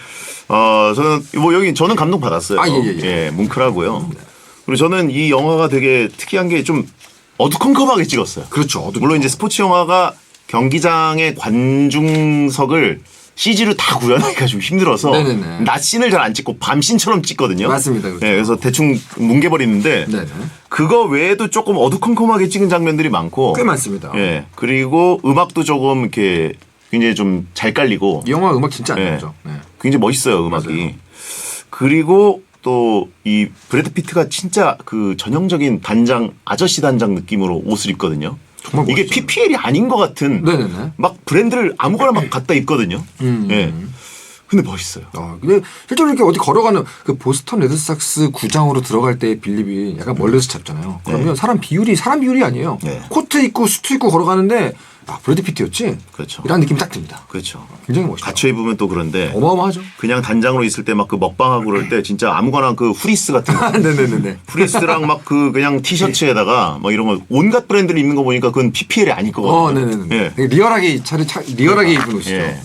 저는 뭐 여기 저는 감동 받았어요. 아, 예. 뭉클하고요. 그리고 저는 이 영화가 되게 특이한 게 좀 어두컴컴하게 찍었어요. 그렇죠. 물론 이제 스포츠 영화가 경기장의 관중석을 CG로 다 구현하기가 좀 힘들어서 네네네. 낮 씬을 잘 안 찍고 밤 씬처럼 찍거든요. 맞습니다. 그렇죠. 예, 그래서 대충 뭉개버리는데 네네. 그거 외에도 조금 어두컴컴하게 찍은 장면들이 많고 꽤 많습니다. 예, 그리고 음악도 조금 이렇게 굉장히 좀 잘 깔리고 이 영화 음악 진짜 안 예, 나오죠. 네. 굉장히 멋있어요 음악이. 맞아요. 그리고 또 이 브래드 피트가 진짜 그 전형적인 단장 아저씨 단장 느낌으로 옷을 입거든요. 정말 이게 멋있어요. PPL이 아닌 것 같은 네네네. 막 브랜드를 아무거나 막 갖다 입거든요. 예. 근데 멋있어요. 근데 실제로 이렇게 어디 걸어가는 그 보스턴 레드삭스 구장으로 들어갈 때 빌립이 약간 멀리서 잡잖아요. 그러면 사람 비율이 아니에요. 네. 코트 입고 수트 입고 걸어가는데 브래드 피트였지? 그렇죠. 이런 느낌이 딱 듭니다. 그렇죠. 굉장히 멋있다. 갇혀 입으면 또 그런데 어마어마하죠. 그냥 단장으로 있을 때 막 그 먹방하고 그럴 때 진짜 아무거나 그 후리스 같은 거 네네네네. 프리스랑 막 그 그냥 티셔츠에다가 막 이런 거 온갖 브랜드를 입는 거 보니까 그건 PPL이 아닐 거거든요. 네네네. 예. 되게 리얼하게 리얼하게 입은 옷이죠. 예.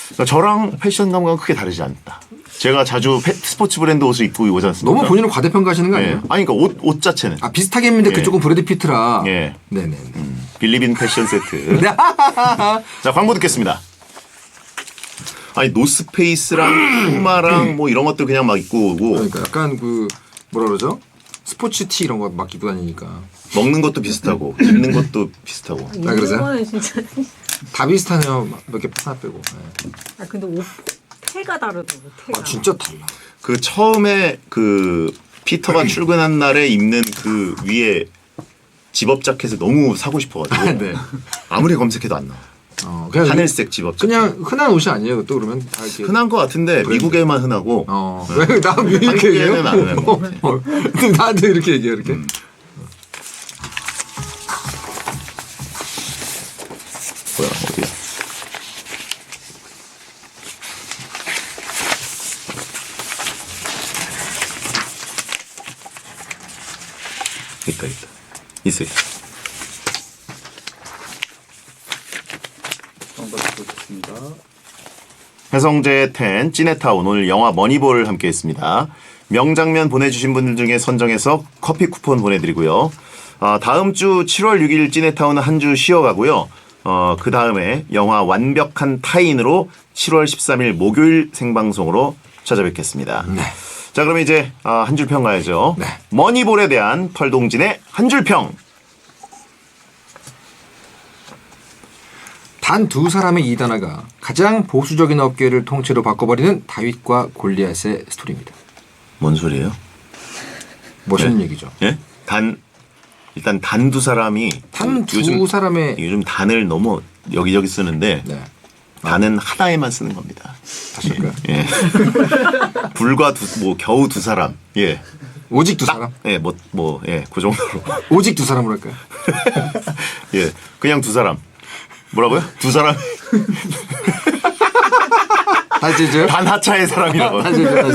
그러니까 저랑 패션 감각은 크게 다르지 않다. 제가 자주 스포츠 브랜드 옷을 입고 오지 않습니까? 너무 본인을 과대평가하시는 거 예. 아니에요? 아니 그러니까 옷 자체는 비슷하게 했는데 예. 그쪽은 브래드 피트라. 예. 네네. 빌리빈 패션 세트. 자 광고 듣겠습니다. 아니 노스페이스랑 푸마랑 뭐 이런 것들 그냥 막 입고 오고 그러니까 약간 그 뭐라 그러죠? 스포츠 티 이런 거 막 입고 다니니까 먹는 것도 비슷하고 입는 것도 비슷하고. 그러세요? 이거는 진짜. 다 비슷하네요. 몇 개 하나 빼고. 네. 근데 옷 태가 다르다고 태가. 진짜 달라. 그 처음에 그 피터가 출근한 날에 입는 그 위에 집업 자켓을 너무 사고 싶어가지고 네. 아무리 검색해도 안 나와. 그냥 하늘색 집업 자켓. 그냥 흔한 옷이 아니에요. 또 그러면 다 이렇게. 흔한 것 같은데 미국에만 흔하고 왜나 이렇게 얘기해요? 한국에는 안 흔한 것 같아. 근데 나한테 이렇게 얘기해 이렇게. 뭐야 어디야? 있다. 있어. 좋습니다. 해성재 10 찌네타운 오늘 영화 머니볼 함께했습니다. 명장면 보내주신 분들 중에 선정해서 커피 쿠폰 보내드리고요. 다음 주 7월 6일 찌네타운은 한 주 쉬어가고요. 그 다음에 영화 완벽한 타인으로 7월 13일 목요일 생방송으로 찾아뵙겠습니다. 네. 자 그럼 이제 한 줄 평 가야죠. 네. 머니볼에 대한 털동진의 한 줄 평. 단 두 사람의 이단아가 가장 보수적인 업계를 통째로 바꿔버리는 다윗과 골리앗의 스토리입니다. 뭔 소리예요? 멋있는 네. 얘기죠. 예? 일단 단 두 사람이 단 두 요즘 사람의 요즘 단을 너무 여기저기 쓰는데 네. 단은 하나에만 쓰는 겁니다. 다시 할까요? 예. 불과 겨우 두 사람. 예. 오직 두 사람? 예, 그 정도로. 오직 두 사람으로 할까요? 예. 그냥 두 사람. 뭐라고요? 두 사람. 다시 해줘요? 단 하차의 사람이라고. 다시 해줘요?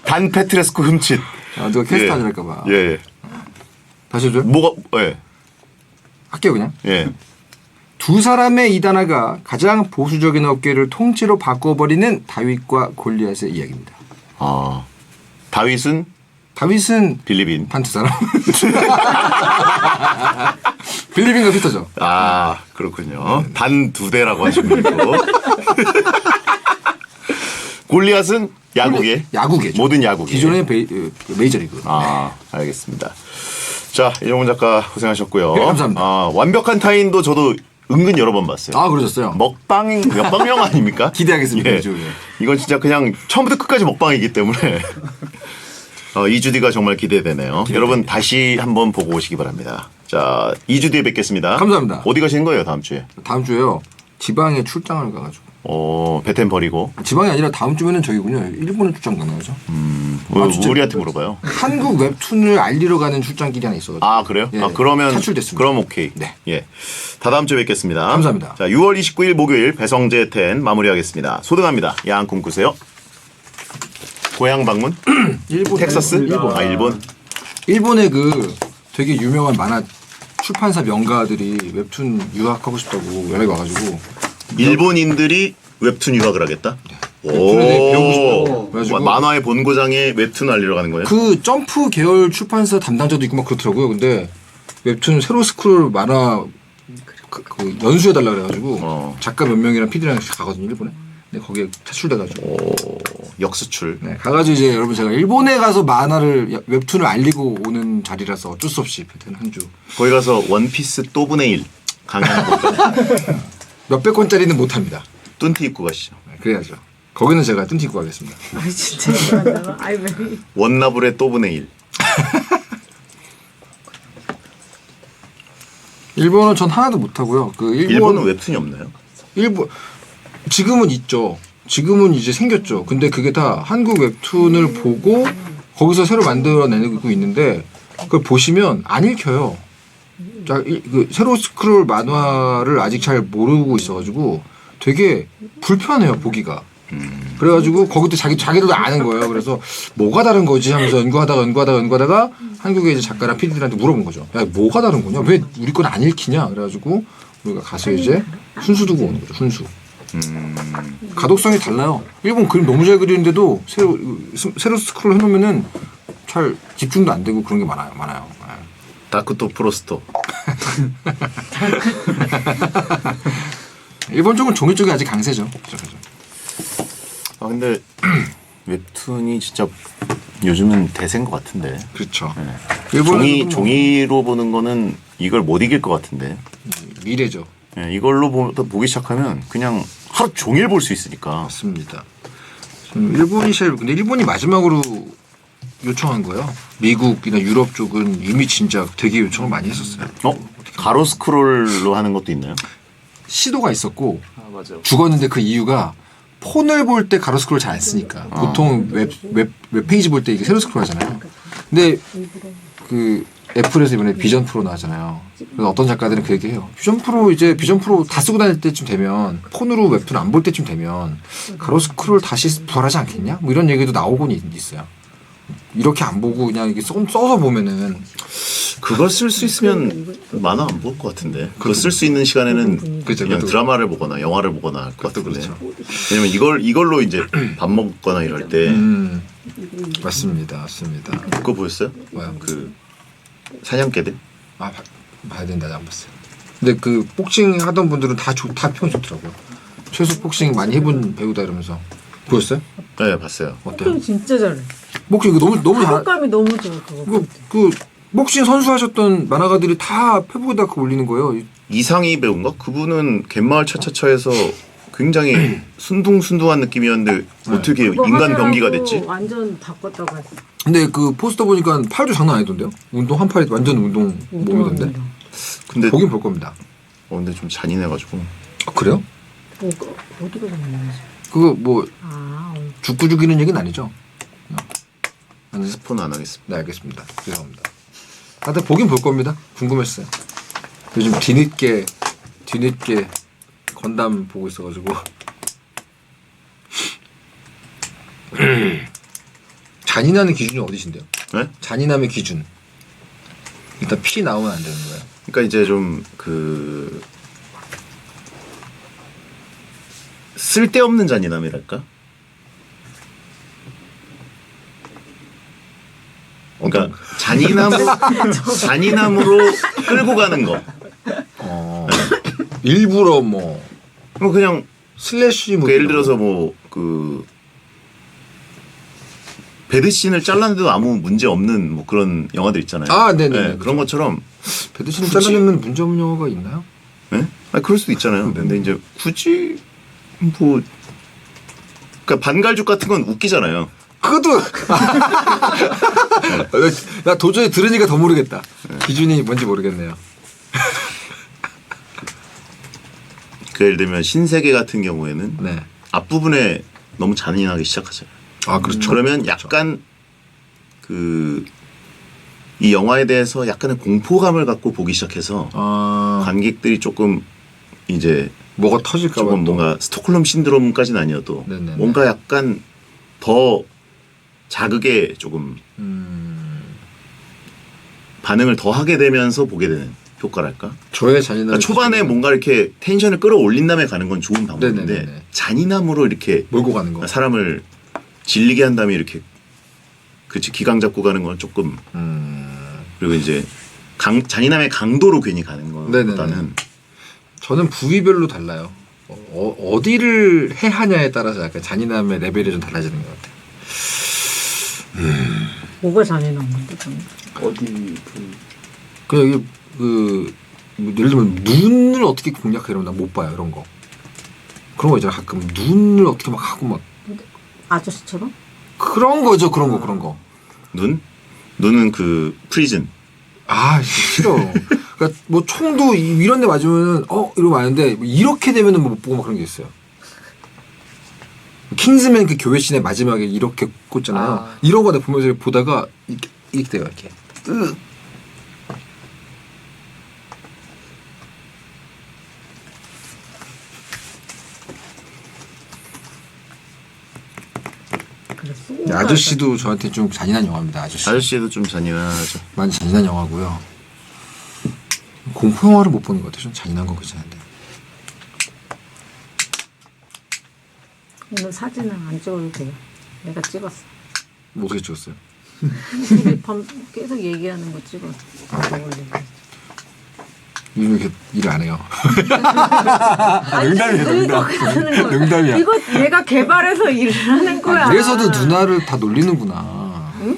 단 페트레스코 흠칫. 누가 캐스트 안 할까봐. 예. 다시 해줘요? 예. 할게요 그냥. 예. 두 사람의 이단아가 가장 보수적인 업계를 통째로 바꿔버리는 다윗과 골리앗의 이야기입니다. 다윗은 다윗은 빌리빈. 반 두 사람. 빌리빈과 피터죠. 아 그렇군요. 단 두 대라고 하시면 되고. 골리앗은 야구계. 야구계죠. 모든 야구계. 기존의 메이저리그. 아 알겠습니다. 자 이종훈 작가 고생하셨고요. 네, 감사합니다. 완벽한 타인도 저도 은근 여러 번 봤어요. 아 그러셨어요. 먹방 영화 아닙니까? 기대하겠습니다. 예. 이주. 이건 진짜 그냥 처음부터 끝까지 먹방이기 때문에 2주 뒤가 정말 기대되네요. 여러분 다시 한번 보고 오시기 바랍니다. 자 2주 뒤에 뵙겠습니다. 감사합니다. 어디 가시는 거예요 다음 주에? 다음 주에요. 지방에 출장을 가가지고. 베텐 버리고. 지방이 아니라 다음 주면은 저기군요. 일본에 출장 가는 거죠. 진짜? 우리한테 물어봐요. 한국 웹툰을 알리러 가는 출장길이 하나 있어가지고. 아 그래요? 예, 그러면 탈출됐습니다. 그럼 오케이. 네. 예. 다다음 주에 뵙겠습니다. 감사합니다. 자 6월 29일 목요일 배성재 10 마무리하겠습니다. 소등합니다. 야한 꿈꾸세요. 고향 방문? 일본. 텍사스? 일본. 일본. 일본의 그 되게 유명한 만화 출판사 명가들이 웹툰 유학하고 싶다고 연락이 와가지고. 일본인들이 웹툰 유학을 하겠다? 웹툰에 대해 배우고 싶다고. 그래가지고 만화의 본고장에 웹툰 알리러 가는 거예요? 그 점프 계열 출판사 담당자도 있고 막 그렇더라고요. 근데 웹툰 세로 스크롤 만화 그 연수해달라 그래가지고 작가 몇 명이랑 PD랑 가거든요 일본에. 근데 거기에 차출돼가지고. 역수출. 네, 가가지고 이제 여러분 제가 일본에 가서 만화를 웹툰을 알리고 오는 자리라서 어쩔 수 없이 한 주. 거기 가서 원피스 또분의 1 강의하는 거. 몇백 권짜리는 못합니다. 뚠티 입고 가시죠. 네, 그래야죠. 거기는 제가 뜬티 입고 가겠습니다. 아 진짜 이상하다. 아이 왜? 원나블의 또분의 1. 일본은 전 하나도 못하고요. 그 일본은 웹툰이 없나요? 일본 지금은 있죠. 지금은 이제 생겼죠. 근데 그게 다 한국 웹툰을 보고 거기서 새로 만들어내고 있는데 그걸 보시면 안 읽혀요. 자, 그 세로 스크롤 만화를 아직 잘 모르고 있어가지고 되게 불편해요 보기가. 그래가지고 거기도 자기들도 아는 거예요. 그래서 뭐가 다른 거지 하면서 연구하다가 한국의 이제 작가랑 PD들한테 물어본 거죠. 야 뭐가 다른 거냐? 왜 우리 건 안 읽히냐? 그래가지고 우리가 가서 이제 순수 두고 오는 거죠. 순수. 가독성이 달라요. 일본 그림 너무 잘 그리는데도 세로 스크롤 해놓으면은 잘 집중도 안 되고 그런 게 많아요. 다크토 프로스토. 일본 쪽은 종이 쪽이 아직 강세죠. 근데 웹툰이 진짜 요즘은 대세인 것 같은데. 그렇죠. 네. 일본은 종이로 보는 거는 이걸 못 이길 것 같은데. 미래죠. 네, 이걸로 보기 시작하면 그냥 하루 종일 볼 수 있으니까. 맞습니다. 근데 일본이 마지막으로 요청한 거예요. 미국이나 유럽 쪽은 이미 진짜 되게 요청을 많이 했었어요. 가로 스크롤로 하는 것도 있나요? 시도가 있었고 맞아요. 죽었는데 그 이유가 폰을 볼 때 가로 스크롤 잘 안 쓰니까 보통 웹페이지 볼 때 이게 세로 스크롤 하잖아요. 근데 그 애플에서 이번에 비전 프로 나왔잖아요. 그래서 어떤 작가들은 그 얘기해요. 비전 프로 다 쓰고 다닐 때쯤 되면 폰으로 웹툰 안 볼 때쯤 되면 가로 스크롤 다시 부활하지 않겠냐? 뭐 이런 얘기도 나오곤 있어요. 이렇게 안 보고 그냥 이게 써서 보면은 그걸 쓸 수 있으면 만화 안 볼 것 같은데. 그거 쓸 수 있는 시간에는 그죠, 그냥 그것도 드라마를 보거나 영화를 보거나 할 것 같은데. 그렇죠. 왜냐면 이걸로 이제 밥 먹거나 이럴 때 맞습니다. 그거 보였어요? 뭐야? 그 사냥개들? 봐야 된다. 안 봤어요. 근데 그 복싱 하던 분들은 다 평이 좋더라고요. 최소 복싱 많이 해본 배우다 이러면서 보였어요? 네, 봤어요. 어때요? 진짜 잘해. 복싱 이거 너무 잘. 효과감이 너무 좋아 그거. 그 복싱 선수 하셨던 만화가들이 다 페북에다 그 올리는 거예요. 이상희 배우인가? 그분은 갯마을 차차차에서 굉장히 순둥순둥한 느낌이었는데 어떻게 인간 병기가 됐지? 완전 바꿨다고 했어. 근데 그 포스터 보니까 팔도 장난 아니던데요? 운동 한 팔이 완전 운동 몸이던데. 근데 보긴 볼 겁니다. 근데 좀 잔인해가지고. 그래요? 어디가 장난이지? 그거 뭐 아, 죽고 죽이는 얘기는 아니죠? 스포는 안 하겠습니다. 네 알겠습니다. 죄송합니다. 다들 보긴 볼 겁니다. 궁금했어요. 요즘 뒤늦게 건담 보고 있어가지고 잔인하는 기준이 어디신데요? 네? 잔인함의 기준. 일단 피 나오면 안 되는 거예요. 그러니까 이제 좀 그 쓸데없는 잔인함이랄까? 그러니까 잔인함으로 끌고 가는 거. 일부러 뭐 뭐 그냥 슬래시 뭐 예를 들어서 뭐 그 배드신을 잘랐는데도 아무 문제 없는 뭐 그런 영화들 있잖아요. 아, 네네. 그런 것처럼 배드신을 잘라내면 문제 없는 영화가 있나요? 네? 아 그럴 수도 있잖아요. 근데 이제 굳이 뭐 그러니까 반갈죽 같은 건 웃기잖아요. 그것도 나 도저히 들으니까 더 모르겠다. 기준이 뭔지 모르겠네요. 그 예를 들면 신세계 같은 경우에는 네. 앞부분에 너무 잔인하게 시작하잖아요. 아 그렇죠. 그러면 약간 그 이 영화에 대해서 약간의 공포감을 갖고 보기 시작해서 관객들이 조금 이제 뭐가 터질까 봐 조금 뭔가 스톡홀름 신드롬까지는 아니어도 네네네. 뭔가 약간 더 자극에 조금 반응을 더 하게 되면서 보게 되는 효과랄까? 저의 잔인함. 그러니까 초반에 뭔가 이렇게 텐션을 끌어올린 다음에 가는 건 좋은 방법인데 네네네네. 잔인함으로 이렇게 몰고 가는 거. 사람을 질리게 한 다음에 이렇게 그치 기강 잡고 가는 건 조금 그리고 이제 잔인함의 강도로 괜히 가는 것보다는 저는 부위별로 달라요. 어디를 해 하냐에 따라서 약간 잔인함의 레벨이 좀 달라지는 것 같아요. 뭐가 잔인한 건데 저는. 어디 그 여기 뭐 예를 들면 눈을 어떻게 공략해 이러면 나 못 봐요 이런 거. 그런 거 있잖아 가끔 눈을 어떻게 막 하고 막 아저씨처럼? 그런 거죠 그런 거. 눈은 그 프리즌. 아 싫어. 그러니까 뭐 총도 이런 데 맞으면은 이러고 마는데 이렇게 되면은 못 보고 막 그런 게 있어요. 킹스맨 그 교회 씬의 마지막에 이렇게 꽂잖아요. 이런 거 내가 보면서 보다가 이렇게 돼요 이렇게. 아저씨도 저한테 좀 잔인한 영화입니다. 아저씨도 좀 잔인하죠. 많이 잔인한 영화고요. 공포 영화를 못 보는 것 같아요. 좀 잔인한 거 괜찮은데. 오늘 사진은 안 찍어도 돼요. 내가 찍었어. 뭐 어떻게 찍었어요? 우리 밤 계속 얘기하는 거 찍었어. 요즘 이렇게 일을 안 해요. 농담이야. 이거 내가 개발해서 일을 하는 거야. 그래서도 누나를 다 놀리는구나. 응?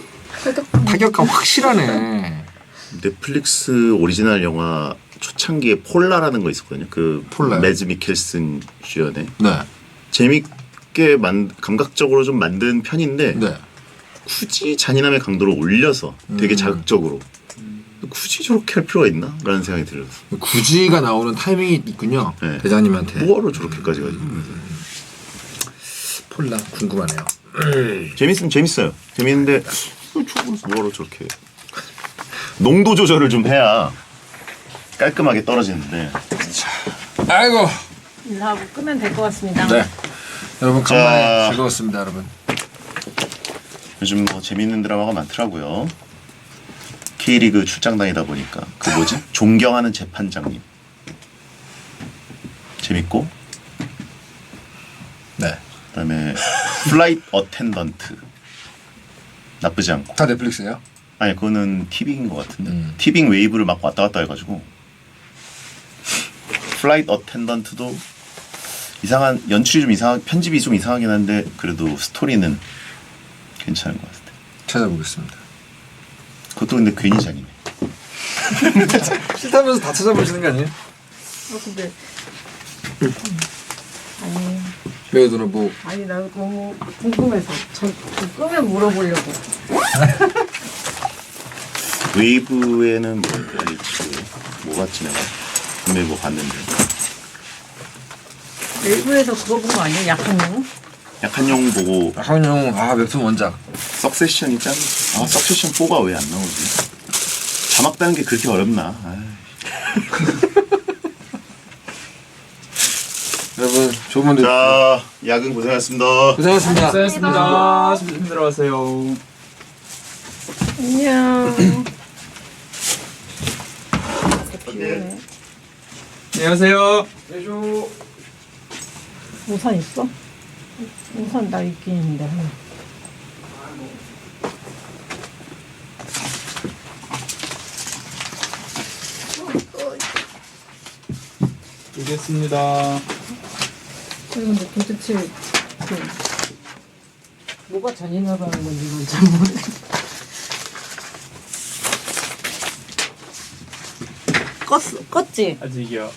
타격감 확실하네. 넷플릭스 오리지널 영화 초창기에 폴라라는 거 있었거든요. 그 폴라요? 매즈 미켈슨 주연의. 네. 재밌게 감각적으로 좀 만든 편인데 네. 굳이 잔인함의 강도를 올려서 되게 자극적으로 굳이 저렇게 할 필요가 있나? 라는 생각이 들어요. 굳이가 나오는 타이밍이 있군요. 네. 대장님한테. 뭐하러 저렇게까지 가지? 폴라 궁금하네요. 재밌으면 재밌어요. 재밌는데 뭐하러 저렇게 농도 조절을 좀 해야 깔끔하게 떨어지는데. 아이고. 인사하고 끄면 될 것 같습니다. 네. 여러분 간만에 자. 즐거웠습니다, 여러분. 요즘 뭐 재밌는 드라마가 많더라고요. K리그 출장 다니다 보니까 그 뭐지? 존경하는 재판장님 재밌고 네. 그다음에 플라이트 어텐던트 나쁘지 않고 다 넷플릭스예요? 아니 그거는 티빙인 것 같은데 티빙 웨이브를 막 왔다 갔다 해가지고 플라이트 어텐던트도 이상한 연출이 좀 이상 편집이 좀 이상하긴 한데 그래도 스토리는 괜찮은 것 같아요. 찾아보겠습니다. 그것도 근데 괜히 잔인해. 싫다면서 다 찾아보시는 거 아니에요? 근데 아니 예를 들어 뭐 아니 나 너무 궁금해서 끄면 물어보려고. 웨이브에는 뭐 있지? 뭐 봤지 내가? 분명히 뭐 봤는데. 웨이브에서 그거 본 거 아니야? 약한 영? 약한 영 보고 한용 웹툰 원작. 석세션이 짱. 아 석세션 4가 왜 안 나오지? 자막 따는 게 그렇게 어렵나? 여러분 좋은 분들 자 야근 고생하셨습니다. 고생하셨습니다. 고생하셨습니다. 힘들어 가세요. 안녕. 안녕하세요. 우산 있어? 우산 나 있긴 있는데. 알겠습니다. 근데 도대체 뭐가 잔인하다는 건지 난 잘 모르겠어. 껐지? 아직이요.